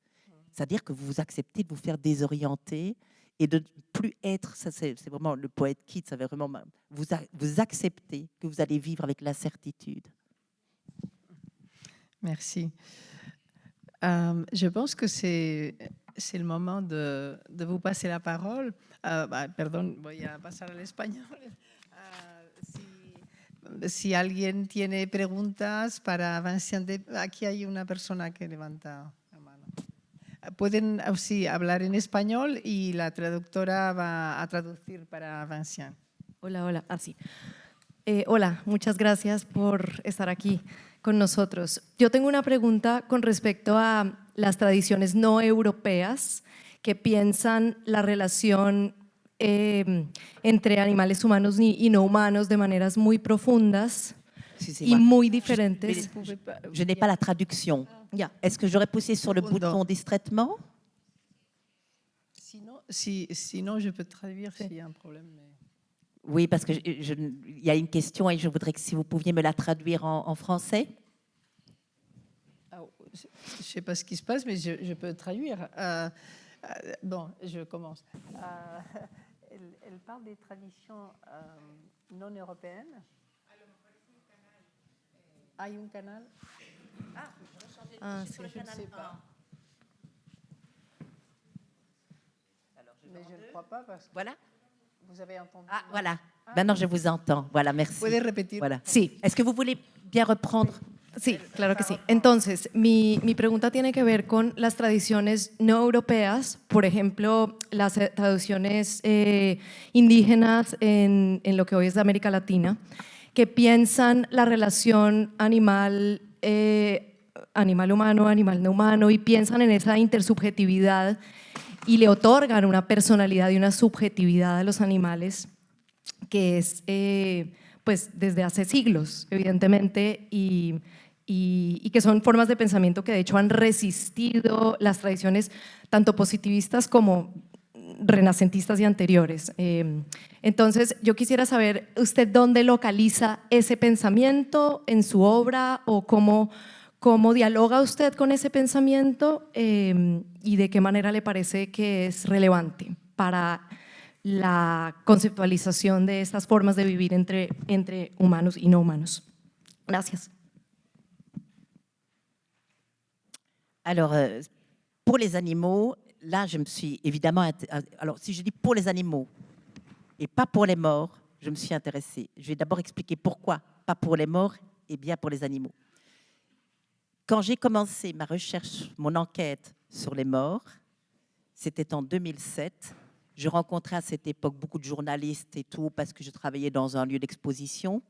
C'est-à-dire que vous acceptez de vous faire désorienter et de ne plus être, ça c'est vraiment le poète Keats, ça veut vraiment vous acceptez que vous allez vivre avec l'incertitude. Merci. Je pense que c'est le moment de vous passer la parole. Perdón, voy a pasar al español. Si alguien tiene preguntas para Vincent, aquí hay una persona que levanta la mano. Pueden sí, hablar en español y la traductora va a traducir para Vincent. Hola, hola. Sí. Hola, muchas gracias por estar aquí con nosotros. Yo tengo una pregunta con respecto a las tradiciones no europeas que piensan la relación entre animales humanos y no humanos de maneras muy profundas y muy diferentes. Je n'ai pas la traduction. Ya. Est-ce que j'aurais poussé sur le bouton distraitement? Sinon, je peux traduire s'il y a un problème. Mais... Oui, parce qu'il y a une question et je voudrais que si vous pouviez me la traduire en français. Je ne sais pas ce qui se passe, mais je peux traduire. Bon, je commence. Elle parle des traditions non européennes. Hay un canal. Sí. Je ne sais pas. Mais je ne crois pas parce que Voilà. vous avez entendu. Ah, voilà. Maintenant, je vous entends. Voilà, merci. Puede repetir. Voilà. Sí. Est-ce que vous voulez bien reprendre? Sí, claro que sí. Entonces, mi pregunta tiene que ver con las tradiciones no europeas, por ejemplo, las tradiciones indígenas en lo que hoy es América Latina, que piensan la relación animal humano, animal no humano, y piensan en esa intersubjetividad y le otorgan una personalidad y una subjetividad a los animales que es pues desde hace siglos, evidentemente, y que son formas de pensamiento que de hecho han resistido las tradiciones tanto positivistas como renacentistas y anteriores. Entonces, yo quisiera saber usted dónde localiza ese pensamiento en su obra o cómo dialoga usted con ese pensamiento y de qué manera le parece que es relevante para la conceptualización de estas formas de vivir entre humanos y no humanos. Gracias. Alors, pour les animaux, là, je me suis évidemment... Alors, si je dis pour les animaux et pas pour les morts, je me suis intéressée. Je vais d'abord expliquer pourquoi pas pour les morts et bien pour les animaux. Quand j'ai commencé ma recherche, mon enquête sur les morts, c'était en 2007. Je rencontrais à cette époque beaucoup de journalistes et tout parce que je travaillais dans un lieu d'exposition.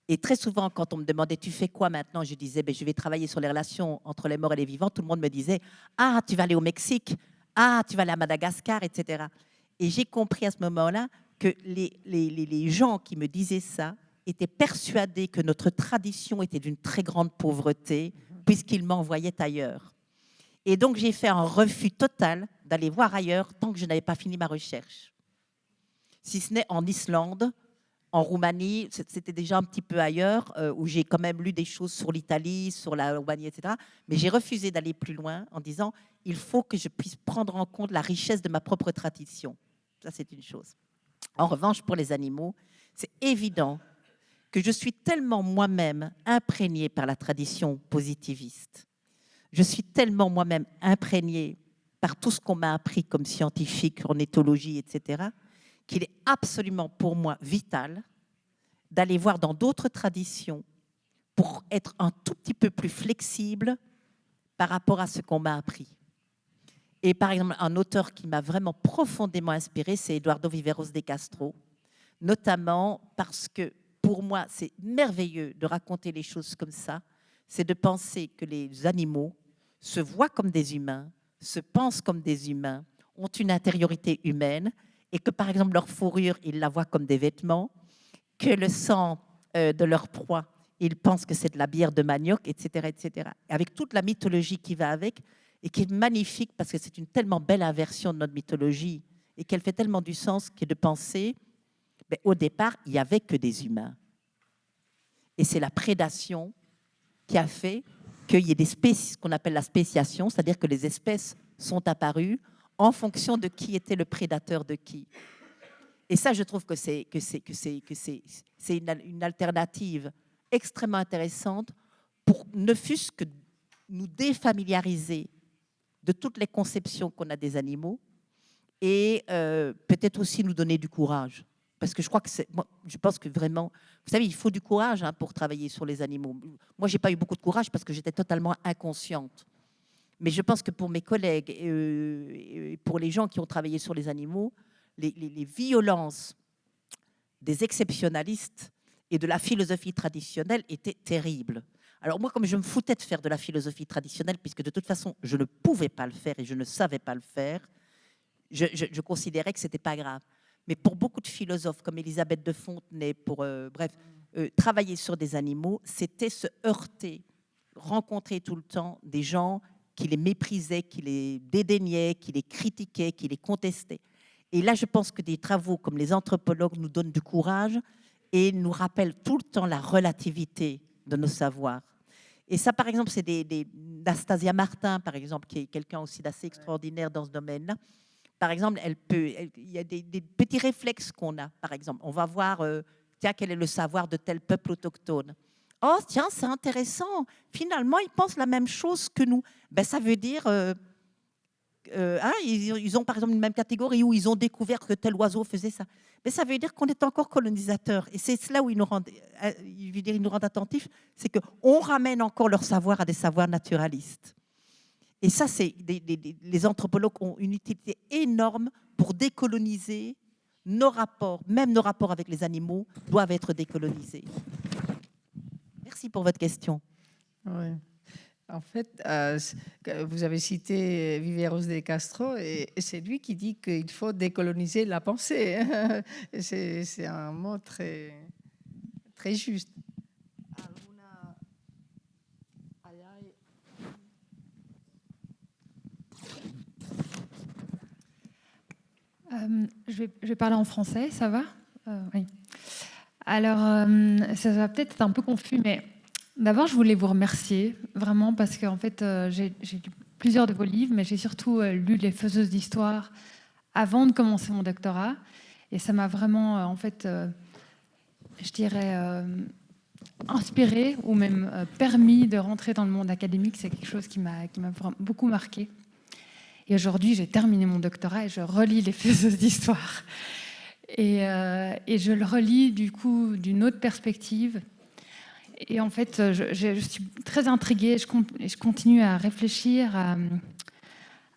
Et très souvent, quand on me demandait « tu fais quoi maintenant ?» je disais ben, « je vais travailler sur les relations entre les morts et les vivants », tout le monde me disait « ah, tu vas aller au Mexique, ah, tu vas aller à Madagascar, etc. » Et j'ai compris à ce moment-là que les gens qui me disaient ça étaient persuadés que notre tradition était d'une très grande pauvreté, puisqu'ils m'envoyaient ailleurs. Et donc, j'ai fait un refus total d'aller voir ailleurs tant que je n'avais pas fini ma recherche. Si ce n'est en Islande, en Roumanie, c'était déjà un petit peu ailleurs, où j'ai quand même lu des choses sur l'Italie, sur la Roumanie, etc. Mais j'ai refusé d'aller plus loin en disant « il faut que je puisse prendre en compte la richesse de ma propre tradition ». Ça, c'est une chose. En revanche, pour les animaux, c'est évident que je suis tellement moi-même imprégnée par la tradition positiviste. Je suis tellement moi-même imprégnée par tout ce qu'on m'a appris comme scientifique, en éthologie, etc., qu'il est absolument pour moi vital d'aller voir dans d'autres traditions pour être un tout petit peu plus flexible par rapport à ce qu'on m'a appris. Et par exemple, un auteur qui m'a vraiment profondément inspiré, c'est Eduardo Viveros de Castro, notamment parce que pour moi, c'est merveilleux de raconter les choses comme ça, c'est de penser que les animaux se voient comme des humains, se pensent comme des humains, ont une intériorité humaine, et que par exemple leur fourrure, ils la voient comme des vêtements, que le sang de leur proie, ils pensent que c'est de la bière de manioc, etc., etc. Avec toute la mythologie qui va avec, et qui est magnifique parce que c'est une tellement belle inversion de notre mythologie, et qu'elle fait tellement du sens que de penser, ben, au départ, il n'y avait que des humains. Et c'est la prédation qui a fait qu'il y ait des espèces qu'on appelle la spéciation, c'est-à-dire que les espèces sont apparues en fonction de qui était le prédateur de qui. Et ça, je trouve que c'est une alternative extrêmement intéressante pour ne fût-ce que nous défamiliariser de toutes les conceptions qu'on a des animaux et peut-être aussi nous donner du courage. Parce que je crois que moi, je pense que vraiment, vous savez, il faut du courage pour travailler sur les animaux. Moi, je n'ai pas eu beaucoup de courage parce que j'étais totalement inconsciente. Mais je pense que pour mes collègues et pour les gens qui ont travaillé sur les animaux, les violences des exceptionnalistes et de la philosophie traditionnelle étaient terribles. Alors moi, comme je me foutais de faire de la philosophie traditionnelle, puisque de toute façon, je ne pouvais pas le faire et je ne savais pas le faire, je considérais que ce n'était pas grave. Mais pour beaucoup de philosophes comme Élisabeth de Fontenay, travailler sur des animaux, c'était se heurter, rencontrer tout le temps des gens qui les méprisaient, qui les dédaignaient, qui les critiquaient, qui les contestaient. Et là, je pense que des travaux comme les anthropologues nous donnent du courage et nous rappellent tout le temps la relativité de nos savoirs. Et ça, par exemple, c'est d'Astasia Martin, par exemple, qui est quelqu'un aussi d'assez extraordinaire dans ce domaine-là. Par exemple, il y a des petits réflexes qu'on a. Par exemple, on va voir, tiens, quel est le savoir de tel peuple autochtone. Oh, tiens, c'est intéressant. Finalement, ils pensent la même chose que nous. Ben, ça veut dire, ils ont par exemple une même catégorie où ils ont découvert que tel oiseau faisait ça. Mais ça veut dire qu'on est encore colonisateur. Et c'est là où ils nous rendent attentifs, c'est qu'on ramène encore leur savoir à des savoirs naturalistes. Et ça, les anthropologues ont une utilité énorme pour décoloniser nos rapports. Même nos rapports avec les animaux doivent être décolonisés. Merci pour votre question. Oui. En fait, vous avez cité Viveros de Castro et c'est lui qui dit qu'il faut décoloniser la pensée. C'est un mot très, très juste. Je vais parler en français, ça va? Oui. Alors, ça va peut-être être un peu confus, mais d'abord, je voulais vous remercier, vraiment, parce qu'en fait, j'ai lu plusieurs de vos livres, mais j'ai surtout lu Les Faiseuses d'Histoire avant de commencer mon doctorat. Et ça m'a vraiment, en fait, je dirais, inspiré ou même permis de rentrer dans le monde académique. C'est quelque chose qui m'a beaucoup marqué. Et aujourd'hui, j'ai terminé mon doctorat et je relis Les Faiseuses d'Histoire. Et je le relis, du coup, d'une autre perspective. Et en fait, je suis très intriguée. Je continue à réfléchir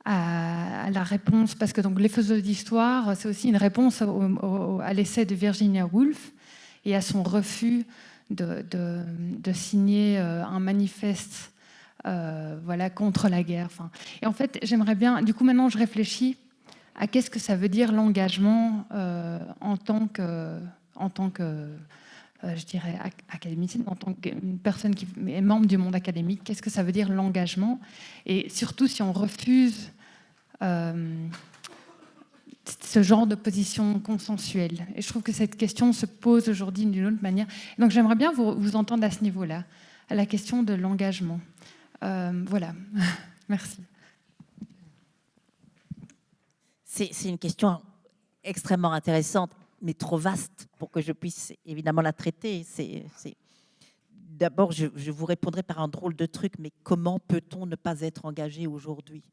à la réponse. Parce que donc, Les Faiseuses d'Histoire, c'est aussi une réponse à l'essai de Virginia Woolf. et à son refus de signer un manifeste voilà, contre la guerre. Enfin, et en fait, j'aimerais bien, du coup maintenant je réfléchis à qu'est-ce que ça veut dire l'engagement en tant que je dirais, académicienne, en tant qu'une personne qui est membre du monde académique, qu'est-ce que ça veut dire l'engagement? Et surtout si on refuse ce genre de position consensuelle. Et je trouve que cette question se pose aujourd'hui d'une autre manière. Et donc j'aimerais bien vous entendre à ce niveau-là, à la question de l'engagement. Voilà, merci. C'est une question extrêmement intéressante, mais trop vaste pour que je puisse évidemment la traiter. D'abord, je vous répondrai par un drôle de truc, mais comment peut-on ne pas être engagé aujourd'hui?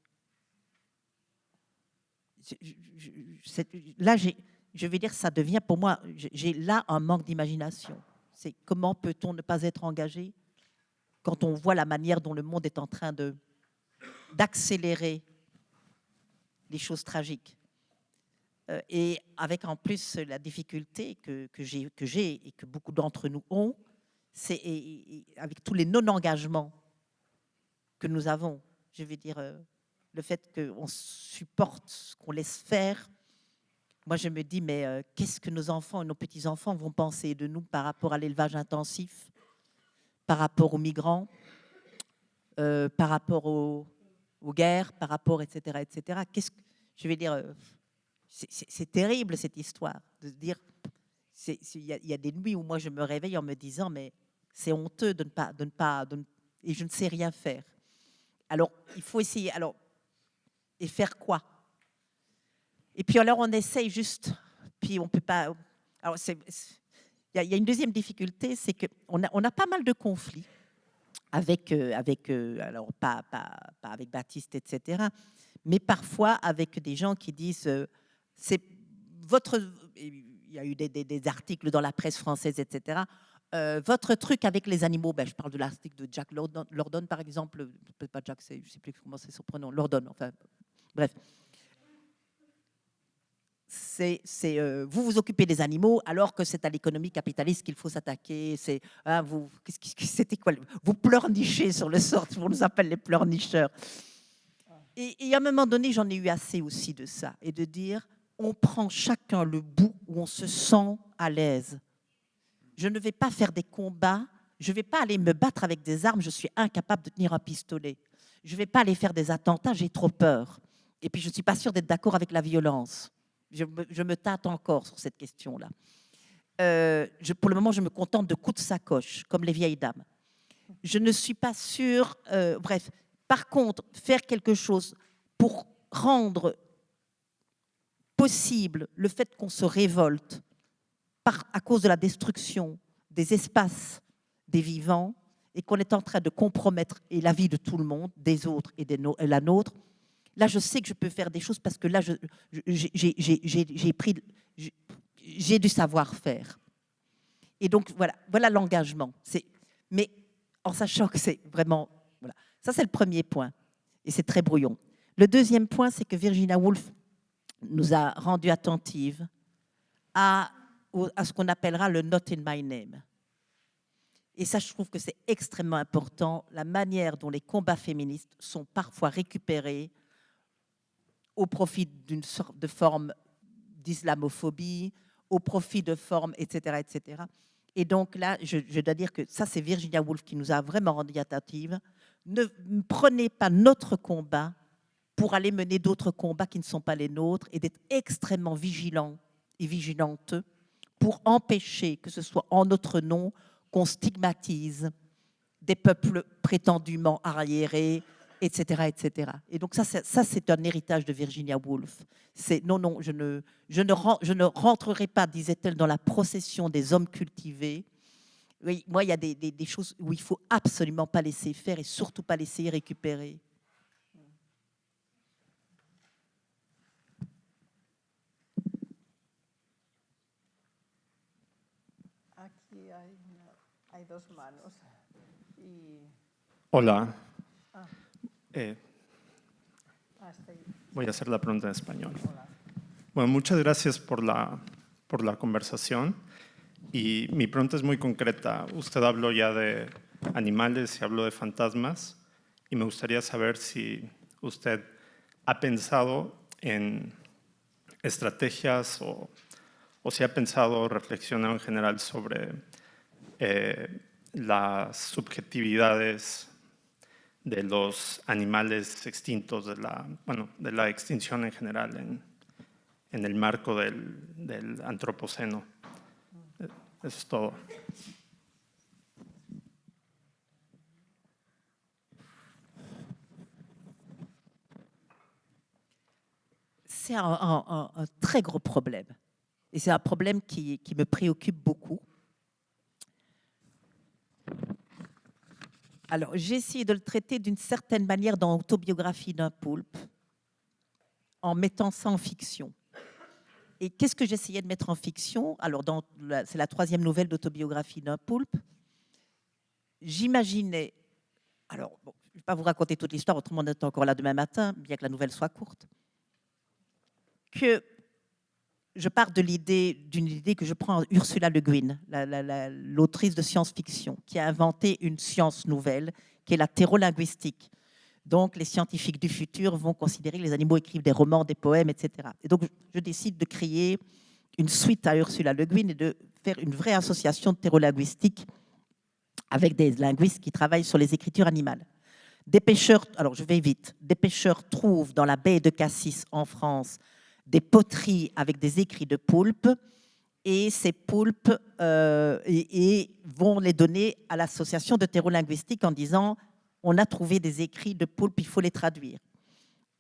Là, je vais dire, ça devient pour moi, j'ai là un manque d'imagination. C'est comment peut-on ne pas être engagé quand on voit la manière dont le monde est en train d'accélérer les choses tragiques. Et avec en plus la difficulté que j'ai et que beaucoup d'entre nous ont, c'est avec tous les non-engagements que nous avons, je vais dire, le fait qu'on supporte, qu'on laisse faire. Moi, je me dis, mais qu'est-ce que nos enfants et nos petits-enfants vont penser de nous par rapport à l'élevage intensif, par rapport aux migrants, par rapport aux guerres, par rapport, etc., etc. Je vais dire, c'est terrible cette histoire de se dire, il y a des nuits où moi je me réveille en me disant, mais c'est honteux de ne pas, et je ne sais rien faire. Alors, il faut essayer. Alors, et faire quoi? Et puis alors, on essaye juste, puis on peut pas. Alors, il y a une deuxième difficulté, c'est qu'on a pas mal de conflits avec alors pas avec Baptiste, etc., mais parfois avec des gens qui disent, c'est votre. Il y a eu des articles dans la presse française, etc. Votre truc avec les animaux, ben, je parle de l'article de Jack Lordon, par exemple, peut-être pas Jack, je ne sais plus comment c'est son prénom, Lordon, enfin, bref. Vous vous occupez des animaux alors que c'est à l'économie capitaliste qu'il faut s'attaquer. C'était quoi? Vous pleurnichez sur le sort, on nous appelle les pleurnicheurs. Et à un moment donné, j'en ai eu assez aussi de ça, et de dire, on prend chacun le bout où on se sent à l'aise. Je ne vais pas faire des combats, je ne vais pas aller me battre avec des armes, je suis incapable de tenir un pistolet. Je ne vais pas aller faire des attentats, j'ai trop peur. Et puis je ne suis pas sûre d'être d'accord avec la violence. Je me tâte encore sur cette question-là. Pour le moment, je me contente de coups de sacoche, comme les vieilles dames. Je ne suis pas sûre... bref, par contre, faire quelque chose pour rendre possible le fait qu'on se révolte à cause de la destruction des espaces des vivants et qu'on est en train de compromettre la vie de tout le monde, des autres et la nôtre. Là, je sais que je peux faire des choses parce que là, j'ai du savoir-faire. Et donc, voilà l'engagement. Mais en sachant que c'est vraiment... Voilà. Ça, c'est le premier point. Et c'est très brouillon. Le deuxième point, c'est que Virginia Woolf nous a rendu attentives à ce qu'on appellera le « not in my name ». Et ça, je trouve que c'est extrêmement important, la manière dont les combats féministes sont parfois récupérés au profit d'une sorte de forme d'islamophobie, au profit de formes, etc., etc. Et donc là, je dois dire que ça, c'est Virginia Woolf qui nous a vraiment rendu attentives. Ne prenez pas notre combat pour aller mener d'autres combats qui ne sont pas les nôtres et d'être extrêmement vigilants et vigilantes pour empêcher que ce soit en notre nom qu'on stigmatise des peuples prétendument arriérés, etc., etc. Et donc ça c'est un héritage de Virginia Woolf. Non, je ne rentrerai pas, disait-elle, dans la procession des hommes cultivés. Oui, moi, il y a des choses où il ne faut absolument pas laisser faire et surtout pas laisser récupérer. Aquí hay dos manos. Hola. Voy a hacer la pregunta en español. Bueno, muchas gracias por la conversación. Y mi pregunta es muy concreta. Usted habló ya de animales y habló de fantasmas, y me gustaría saber si usted ha pensado en estrategias o si ha pensado o reflexionado en general sobre las subjetividades de los animales extintos, de la extinción en general en el marco del antropoceno. Eso es todo. C'est un très gros problème. Et c'est un problème qui me préoccupe beaucoup. Alors, j'ai essayé de le traiter d'une certaine manière dans Autobiographie d'un poulpe, en mettant ça en fiction. Et qu'est-ce que j'essayais de mettre en fiction? Alors, c'est la 3e nouvelle d'Autobiographie d'un poulpe. J'imaginais, alors, bon, je ne vais pas vous raconter toute l'histoire, autrement on est encore là demain matin, bien que la nouvelle soit courte, que je pars d'une idée que je prends à Ursula Le Guin, l'autrice de science-fiction, qui a inventé une science nouvelle, qui est la thérolinguistique. Donc, les scientifiques du futur vont considérer que les animaux écrivent des romans, des poèmes, etc. Et donc, je décide de créer une suite à Ursula Le Guin et de faire une vraie association de thérolinguistique avec des linguistes qui travaillent sur les écritures animales. Des pêcheurs, alors je vais vite, des pêcheurs trouvent dans la baie de Cassis en France des poteries avec des écrits de poulpes, et ces poulpes vont les donner à l'association de thérolinguistique en disant on a trouvé des écrits de poulpes, il faut les traduire.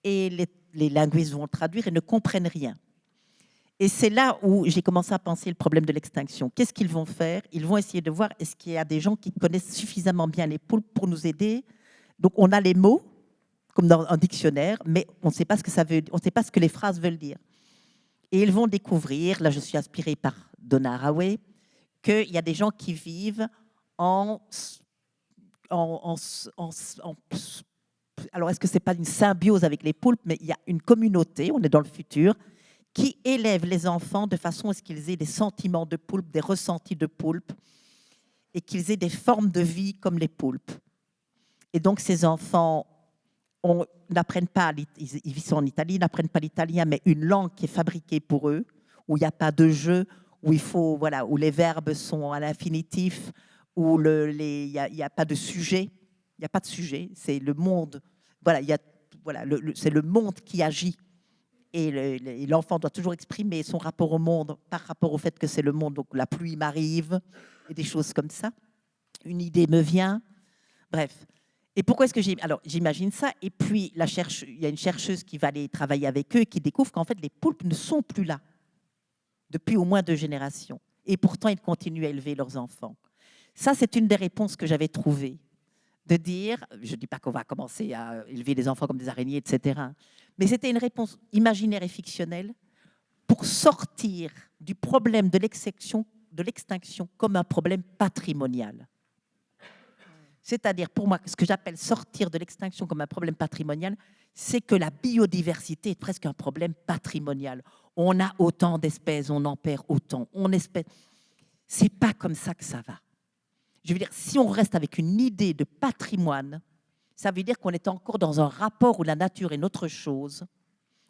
Et les linguistes vont traduire et ne comprennent rien. Et c'est là où j'ai commencé à penser le problème de l'extinction. Qu'est-ce qu'ils vont faire? Ils vont essayer de voir est-ce qu'il y a des gens qui connaissent suffisamment bien les poulpes pour nous aider. Donc on a les mots, comme dans un dictionnaire, mais on ne sait pas ce que ça veut, on ne sait pas ce que les phrases veulent dire. Et ils vont découvrir, là je suis inspirée par Donna Haraway, qu'il y a des gens qui vivent alors est-ce que ce n'est pas une symbiose avec les poulpes, mais il y a une communauté, on est dans le futur, qui élève les enfants de façon à ce qu'ils aient des sentiments de poulpe, des ressentis de poulpe, et qu'ils aient des formes de vie comme les poulpes. Et donc ces enfants n'apprennent pas, ils vivent en Italie, ils n'apprennent pas l'italien, mais une langue qui est fabriquée pour eux, où il n'y a pas de jeu, où où les verbes sont à l'infinitif, où il n'y a pas de sujet, il n'y a pas de sujet, c'est le monde, c'est le monde qui agit. Et l'enfant doit toujours exprimer son rapport au monde par rapport au fait que c'est le monde. Donc la pluie m'arrive, et des choses comme ça. Une idée me vient. Bref. Et pourquoi est-ce que j'imagine ça? Et puis, il y a une chercheuse qui va aller travailler avec eux et qui découvre qu'en fait, les poulpes ne sont plus là depuis au moins 2 générations. Et pourtant, ils continuent à élever leurs enfants. Ça, c'est une des réponses que j'avais trouvées. De dire, je ne dis pas qu'on va commencer à élever les enfants comme des araignées, etc. Mais c'était une réponse imaginaire et fictionnelle pour sortir du problème de l'extinction comme un problème patrimonial. C'est-à-dire, pour moi, ce que j'appelle sortir de l'extinction comme un problème patrimonial, c'est que la biodiversité est presque un problème patrimonial. On a autant d'espèces, on en perd autant. C'est pas comme ça que ça va. Je veux dire, si on reste avec une idée de patrimoine, ça veut dire qu'on est encore dans un rapport où la nature est notre chose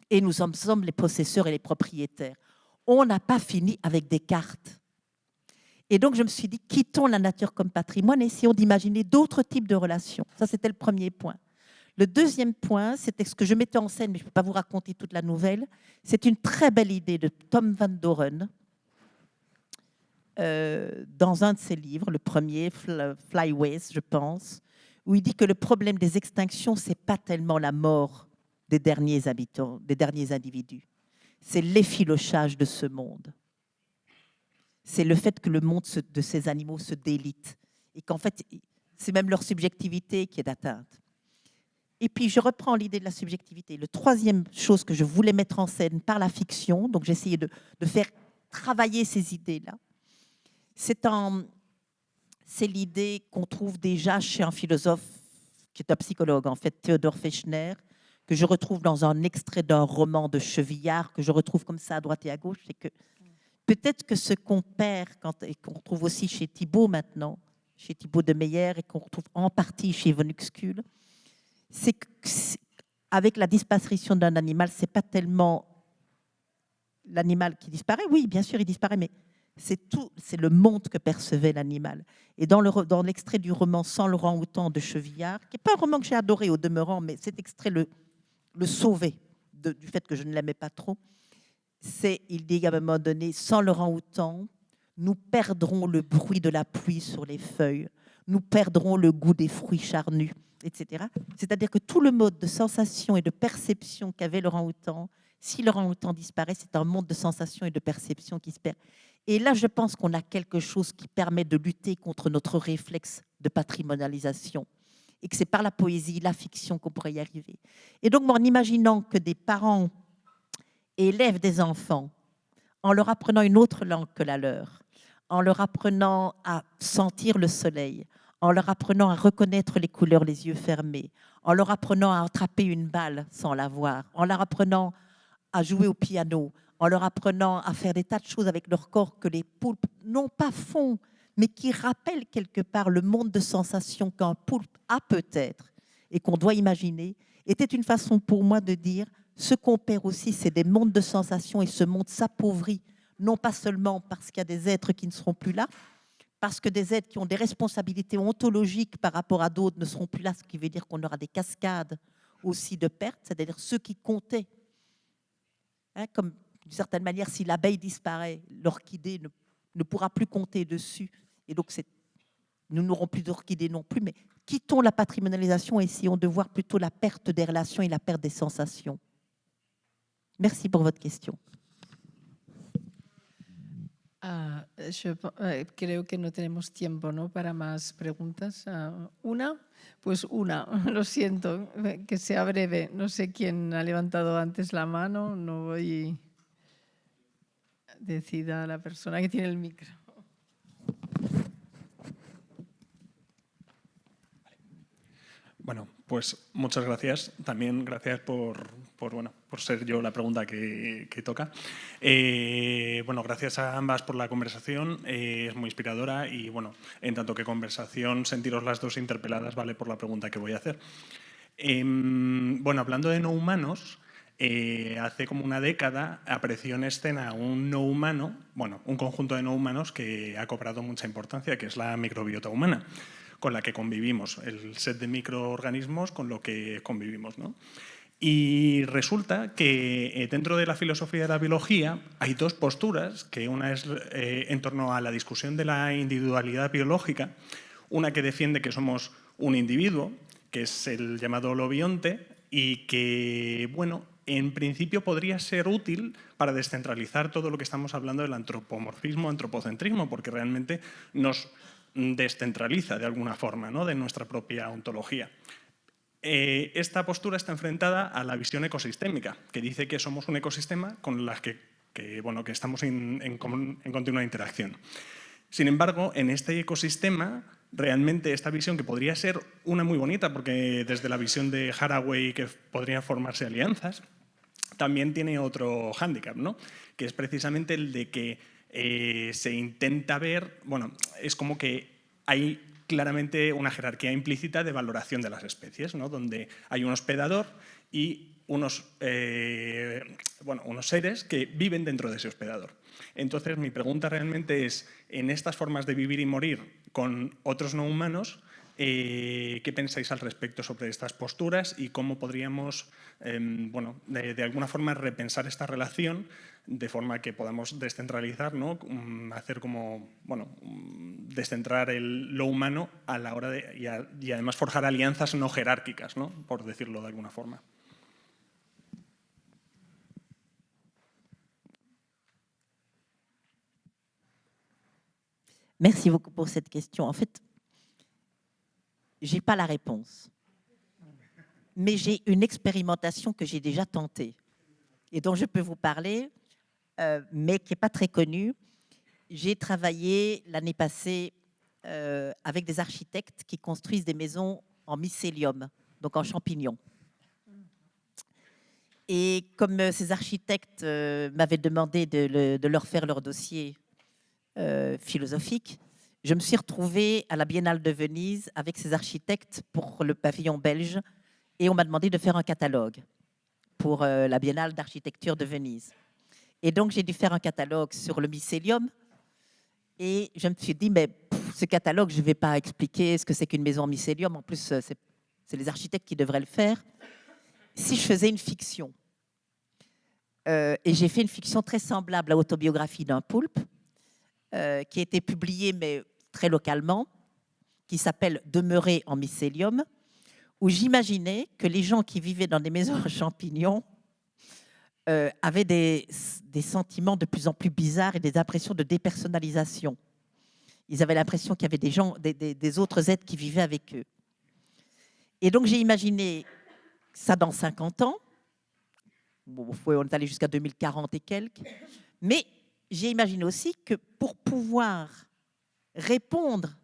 et nous sommes les possesseurs et les propriétaires. On n'a pas fini avec des cartes. Et donc, je me suis dit, quittons la nature comme patrimoine et essayons d'imaginer d'autres types de relations. Ça, c'était le premier point. Le deuxième point, c'était ce que je mettais en scène, mais je ne peux pas vous raconter toute la nouvelle. C'est une très belle idée de Tom Van Doren, dans un de ses livres, le premier, Flyways, je pense, où il dit que le problème des extinctions, ce n'est pas tellement la mort des derniers habitants, des derniers individus. C'est l'effilochage de ce monde. C'est le fait que le monde de ces animaux se délite et qu'en fait, c'est même leur subjectivité qui est atteinte. Et puis, je reprends l'idée de la subjectivité. Le troisième chose que je voulais mettre en scène par la fiction, donc j'ai essayé de faire travailler ces idées-là, c'est l'idée qu'on trouve déjà chez un philosophe qui est un psychologue, en fait, Theodor Fechner, que je retrouve dans un extrait d'un roman de Chevillard, que je retrouve comme ça à droite et à gauche, c'est que peut-être que ce qu'on perd, et qu'on retrouve aussi chez Thibaut maintenant, chez Thibaut de Meyer, et qu'on retrouve en partie chez von Uxküll, c'est qu'avec la disparition d'un animal, ce n'est pas tellement l'animal qui disparaît. Oui, bien sûr, il disparaît, mais c'est le monde que percevait l'animal. Et dans l'extrait du roman Sans l'orang-outan de Chevillard, qui n'est pas un roman que j'ai adoré au demeurant, mais cet extrait le sauvait du fait que je ne l'aimais pas trop, il dit à un moment donné, sans l'orang-outan, nous perdrons le bruit de la pluie sur les feuilles, nous perdrons le goût des fruits charnus, etc. C'est-à-dire que tout le mode de sensation et de perception qu'avait l'orang-outan, si l'orang-outan disparaît, c'est un monde de sensation et de perception qui se perd. Et là, je pense qu'on a quelque chose qui permet de lutter contre notre réflexe de patrimonialisation et que c'est par la poésie, la fiction qu'on pourrait y arriver. Et donc, moi, en imaginant que des parents élèvent des enfants en leur apprenant une autre langue que la leur, en leur apprenant à sentir le soleil, en leur apprenant à reconnaître les couleurs les yeux fermés, en leur apprenant à attraper une balle sans la voir, en leur apprenant à jouer au piano, en leur apprenant à faire des tas de choses avec leur corps que les poulpes non pas font, mais qui rappellent quelque part le monde de sensations qu'un poulpe a peut-être et qu'on doit imaginer, était une façon pour moi de dire ce qu'on perd aussi, c'est des mondes de sensations et ce monde s'appauvrit, non pas seulement parce qu'il y a des êtres qui ne seront plus là, parce que des êtres qui ont des responsabilités ontologiques par rapport à d'autres ne seront plus là, ce qui veut dire qu'on aura des cascades aussi de pertes, c'est-à-dire ceux qui comptaient. Comme d'une certaine manière, si l'abeille disparaît, l'orchidée ne pourra plus compter dessus. Et donc, nous n'aurons plus d'orchidées non plus, mais quittons la patrimonialisation et essayons de voir plutôt la perte des relations et la perte des sensations. Merci pour votre question. Creo que no tenemos tiempo, ¿no?, para más preguntas. ¿Una? Pues una, lo siento, que sea breve. No sé quién ha levantado antes la mano, no voy... Decida la persona que tiene el micro. Bueno, pues muchas gracias. También gracias por ser yo la pregunta que toca. Bueno, gracias a ambas por la conversación. Es muy inspiradora y, bueno, en tanto que conversación, sentiros las dos interpeladas vale por la pregunta que voy a hacer. Bueno, hablando de no humanos, hace como una década apareció en escena un no humano, bueno, un conjunto de no humanos que ha cobrado mucha importancia, que es la microbiota humana, con la que convivimos, el set de microorganismos con lo que convivimos, ¿no? Y resulta que dentro de la filosofía de la biología hay dos posturas, que una es en torno a la discusión de la individualidad biológica, una que defiende que somos un individuo, que es el llamado holobionte, y que, bueno, en principio podría ser útil para descentralizar todo lo que estamos hablando del antropomorfismo, antropocentrismo, porque realmente nos descentraliza de alguna forma, ¿no?, de nuestra propia ontología. Esta postura está enfrentada a la visión ecosistémica, que dice que somos un ecosistema con las que estamos en continua interacción. Sin embargo, en este ecosistema, realmente esta visión, que podría ser una muy bonita, porque desde la visión de Haraway que podrían formarse alianzas, también tiene otro hándicap, ¿no?, que es precisamente el de que se intenta ver, bueno, es como que hay claramente una jerarquía implícita de valoración de las especies, ¿no?, donde hay un hospedador y unos seres que viven dentro de ese hospedador. Entonces, mi pregunta realmente es, en estas formas de vivir y morir con otros no humanos, ¿qué pensáis al respecto sobre estas posturas y cómo podríamos, de alguna forma repensar esta relación de forma que podamos descentralizar, ¿no?, hacer como, descentrar lo humano a la hora de, y además forjar alianzas no jerárquicas, ¿no?, por decirlo de alguna forma? Merci beaucoup pour cette question. En fait, je n'ai pas la réponse, mais j'ai une expérimentation que j'ai déjà tentée et dont je peux vous parler, mais qui n'est pas très connue. J'ai travaillé l'année passée avec des architectes qui construisent des maisons en mycélium, donc en champignons. Et comme ces architectes m'avaient demandé de leur faire leur dossier philosophique, je me suis retrouvée à la Biennale de Venise avec ces architectes pour le pavillon belge et on m'a demandé de faire un catalogue pour la Biennale d'architecture de Venise. Et donc, j'ai dû faire un catalogue sur le mycélium et je me suis dit, mais ce catalogue, je ne vais pas expliquer ce que c'est qu'une maison en mycélium. En plus, c'est les architectes qui devraient le faire. Si je faisais une fiction, et j'ai fait une fiction très semblable à l'autobiographie d'un poulpe, qui a été publiée, mais très localement, qui s'appelle « Demeurer en mycélium », où j'imaginais que les gens qui vivaient dans des maisons en champignons avaient des sentiments de plus en plus bizarres et des impressions de dépersonnalisation. Ils avaient l'impression qu'il y avait des gens, des autres êtres qui vivaient avec eux. Et donc, j'ai imaginé ça dans 50 ans. Bon, on est allé jusqu'à 2040 et quelques. Mais j'ai imaginé aussi que pour pouvoir répondre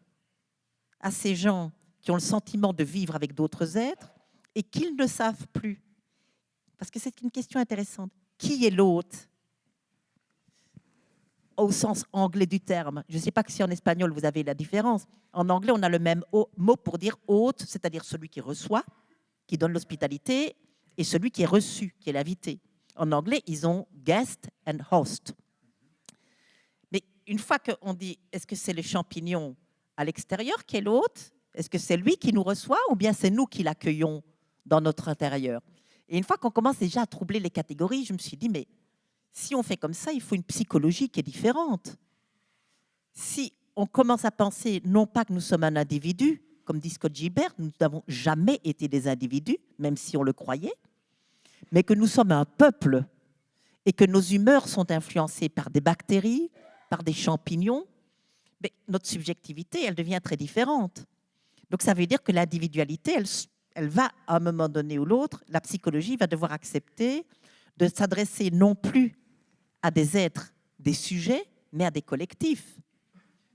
à ces gens qui ont le sentiment de vivre avec d'autres êtres et qu'ils ne savent plus, parce que c'est une question intéressante, qui est l'hôte au sens anglais du terme? Je ne sais pas si en espagnol vous avez la différence. En anglais, on a le même mot pour dire hôte, c'est-à-dire celui qui reçoit, qui donne l'hospitalité, et celui qui est reçu, qui est l'invité. En anglais, ils ont guest and host. Mais une fois qu'on dit, est-ce que c'est le champignon à l'extérieur qui est l'hôte? Est-ce que c'est lui qui nous reçoit ou bien c'est nous qui l'accueillons dans notre intérieur? Et une fois qu'on commence déjà à troubler les catégories, je me suis dit, mais si on fait comme ça, il faut une psychologie qui est différente. Si on commence à penser, non pas que nous sommes un individu, comme dit Scott Gilbert, nous n'avons jamais été des individus, même si on le croyait, mais que nous sommes un peuple et que nos humeurs sont influencées par des bactéries, par des champignons, mais notre subjectivité, elle devient très différente. Donc ça veut dire que l'individualité, elle va, à un moment donné ou l'autre, la psychologie va devoir accepter de s'adresser non plus à des êtres, des sujets, mais à des collectifs,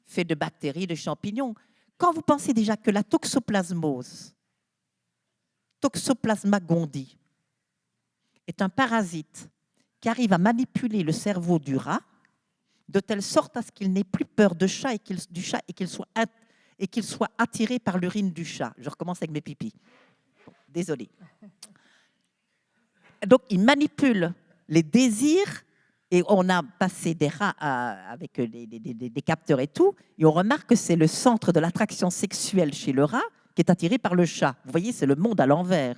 faits de bactéries, de champignons. Quand vous pensez déjà que la toxoplasmose, Toxoplasma gondii, est un parasite qui arrive à manipuler le cerveau du rat de telle sorte à ce qu'il n'ait plus peur du chat et qu'il soit attiré par l'urine du chat. Je recommence avec mes pipis. Bon, désolée. Donc, il manipule les désirs et on a passé des rats avec des capteurs et tout, et on remarque que c'est le centre de l'attraction sexuelle chez le rat qui est attiré par le chat. Vous voyez, c'est le monde à l'envers.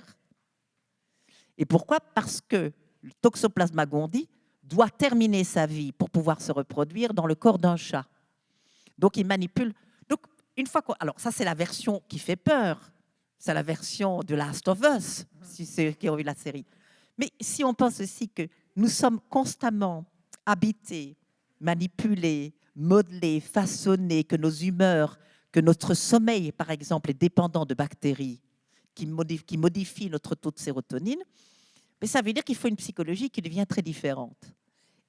Et pourquoi? Parce que le Toxoplasma gondii doit terminer sa vie pour pouvoir se reproduire dans le corps d'un chat. Donc, il manipule. Donc, une fois alors, ça, c'est la version qui fait peur. C'est la version de Last of Us, si c'est ceux qui ont vu la série. Mais si on pense aussi que nous sommes constamment habités, manipulés, modelés, façonnés, que nos humeurs, que notre sommeil, par exemple, est dépendant de bactéries qui modifient notre taux de sérotonine, mais ça veut dire qu'il faut une psychologie qui devient très différente.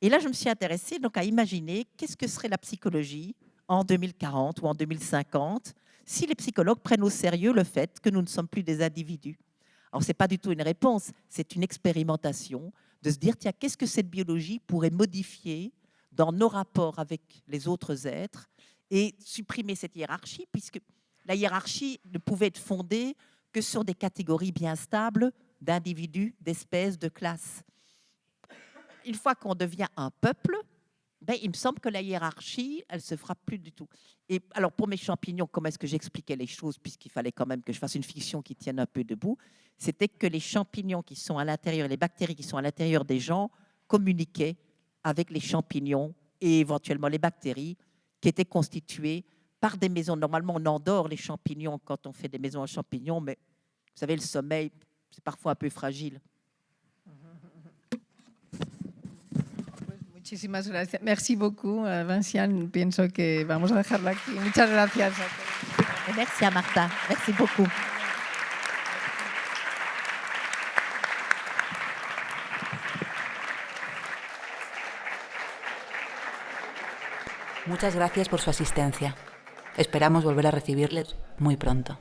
Et là, je me suis intéressée donc, à imaginer qu'est-ce que serait la psychologie en 2040 ou en 2050 si les psychologues prennent au sérieux le fait que nous ne sommes plus des individus. Alors, ce n'est pas du tout une réponse, c'est une expérimentation de se dire, tiens, qu'est-ce que cette biologie pourrait modifier dans nos rapports avec les autres êtres et supprimer cette hiérarchie, puisque la hiérarchie ne pouvait être fondée que sur des catégories bien stables d'individus, d'espèces, de classes. Une fois qu'on devient un peuple, ben, il me semble que la hiérarchie, elle ne se fera plus du tout. Et alors, pour mes champignons, comment est-ce que j'expliquais les choses, puisqu'il fallait quand même que je fasse une fiction qui tienne un peu debout, c'était que les champignons qui sont à l'intérieur, les bactéries qui sont à l'intérieur des gens, communiquaient avec les champignons et éventuellement les bactéries qui étaient constituées par des maisons. Normalement, on endort les champignons quand on fait des maisons en champignons, mais vous savez, le sommeil, c'est parfois un peu fragile. Muchísimas gracias. Merci beaucoup, Vinciane. Pienso que vamos a dejarlo aquí. Muchas gracias. Merci à Martha. Merci beaucoup. Muchas gracias por su asistencia. Esperamos volver a recibirles muy pronto.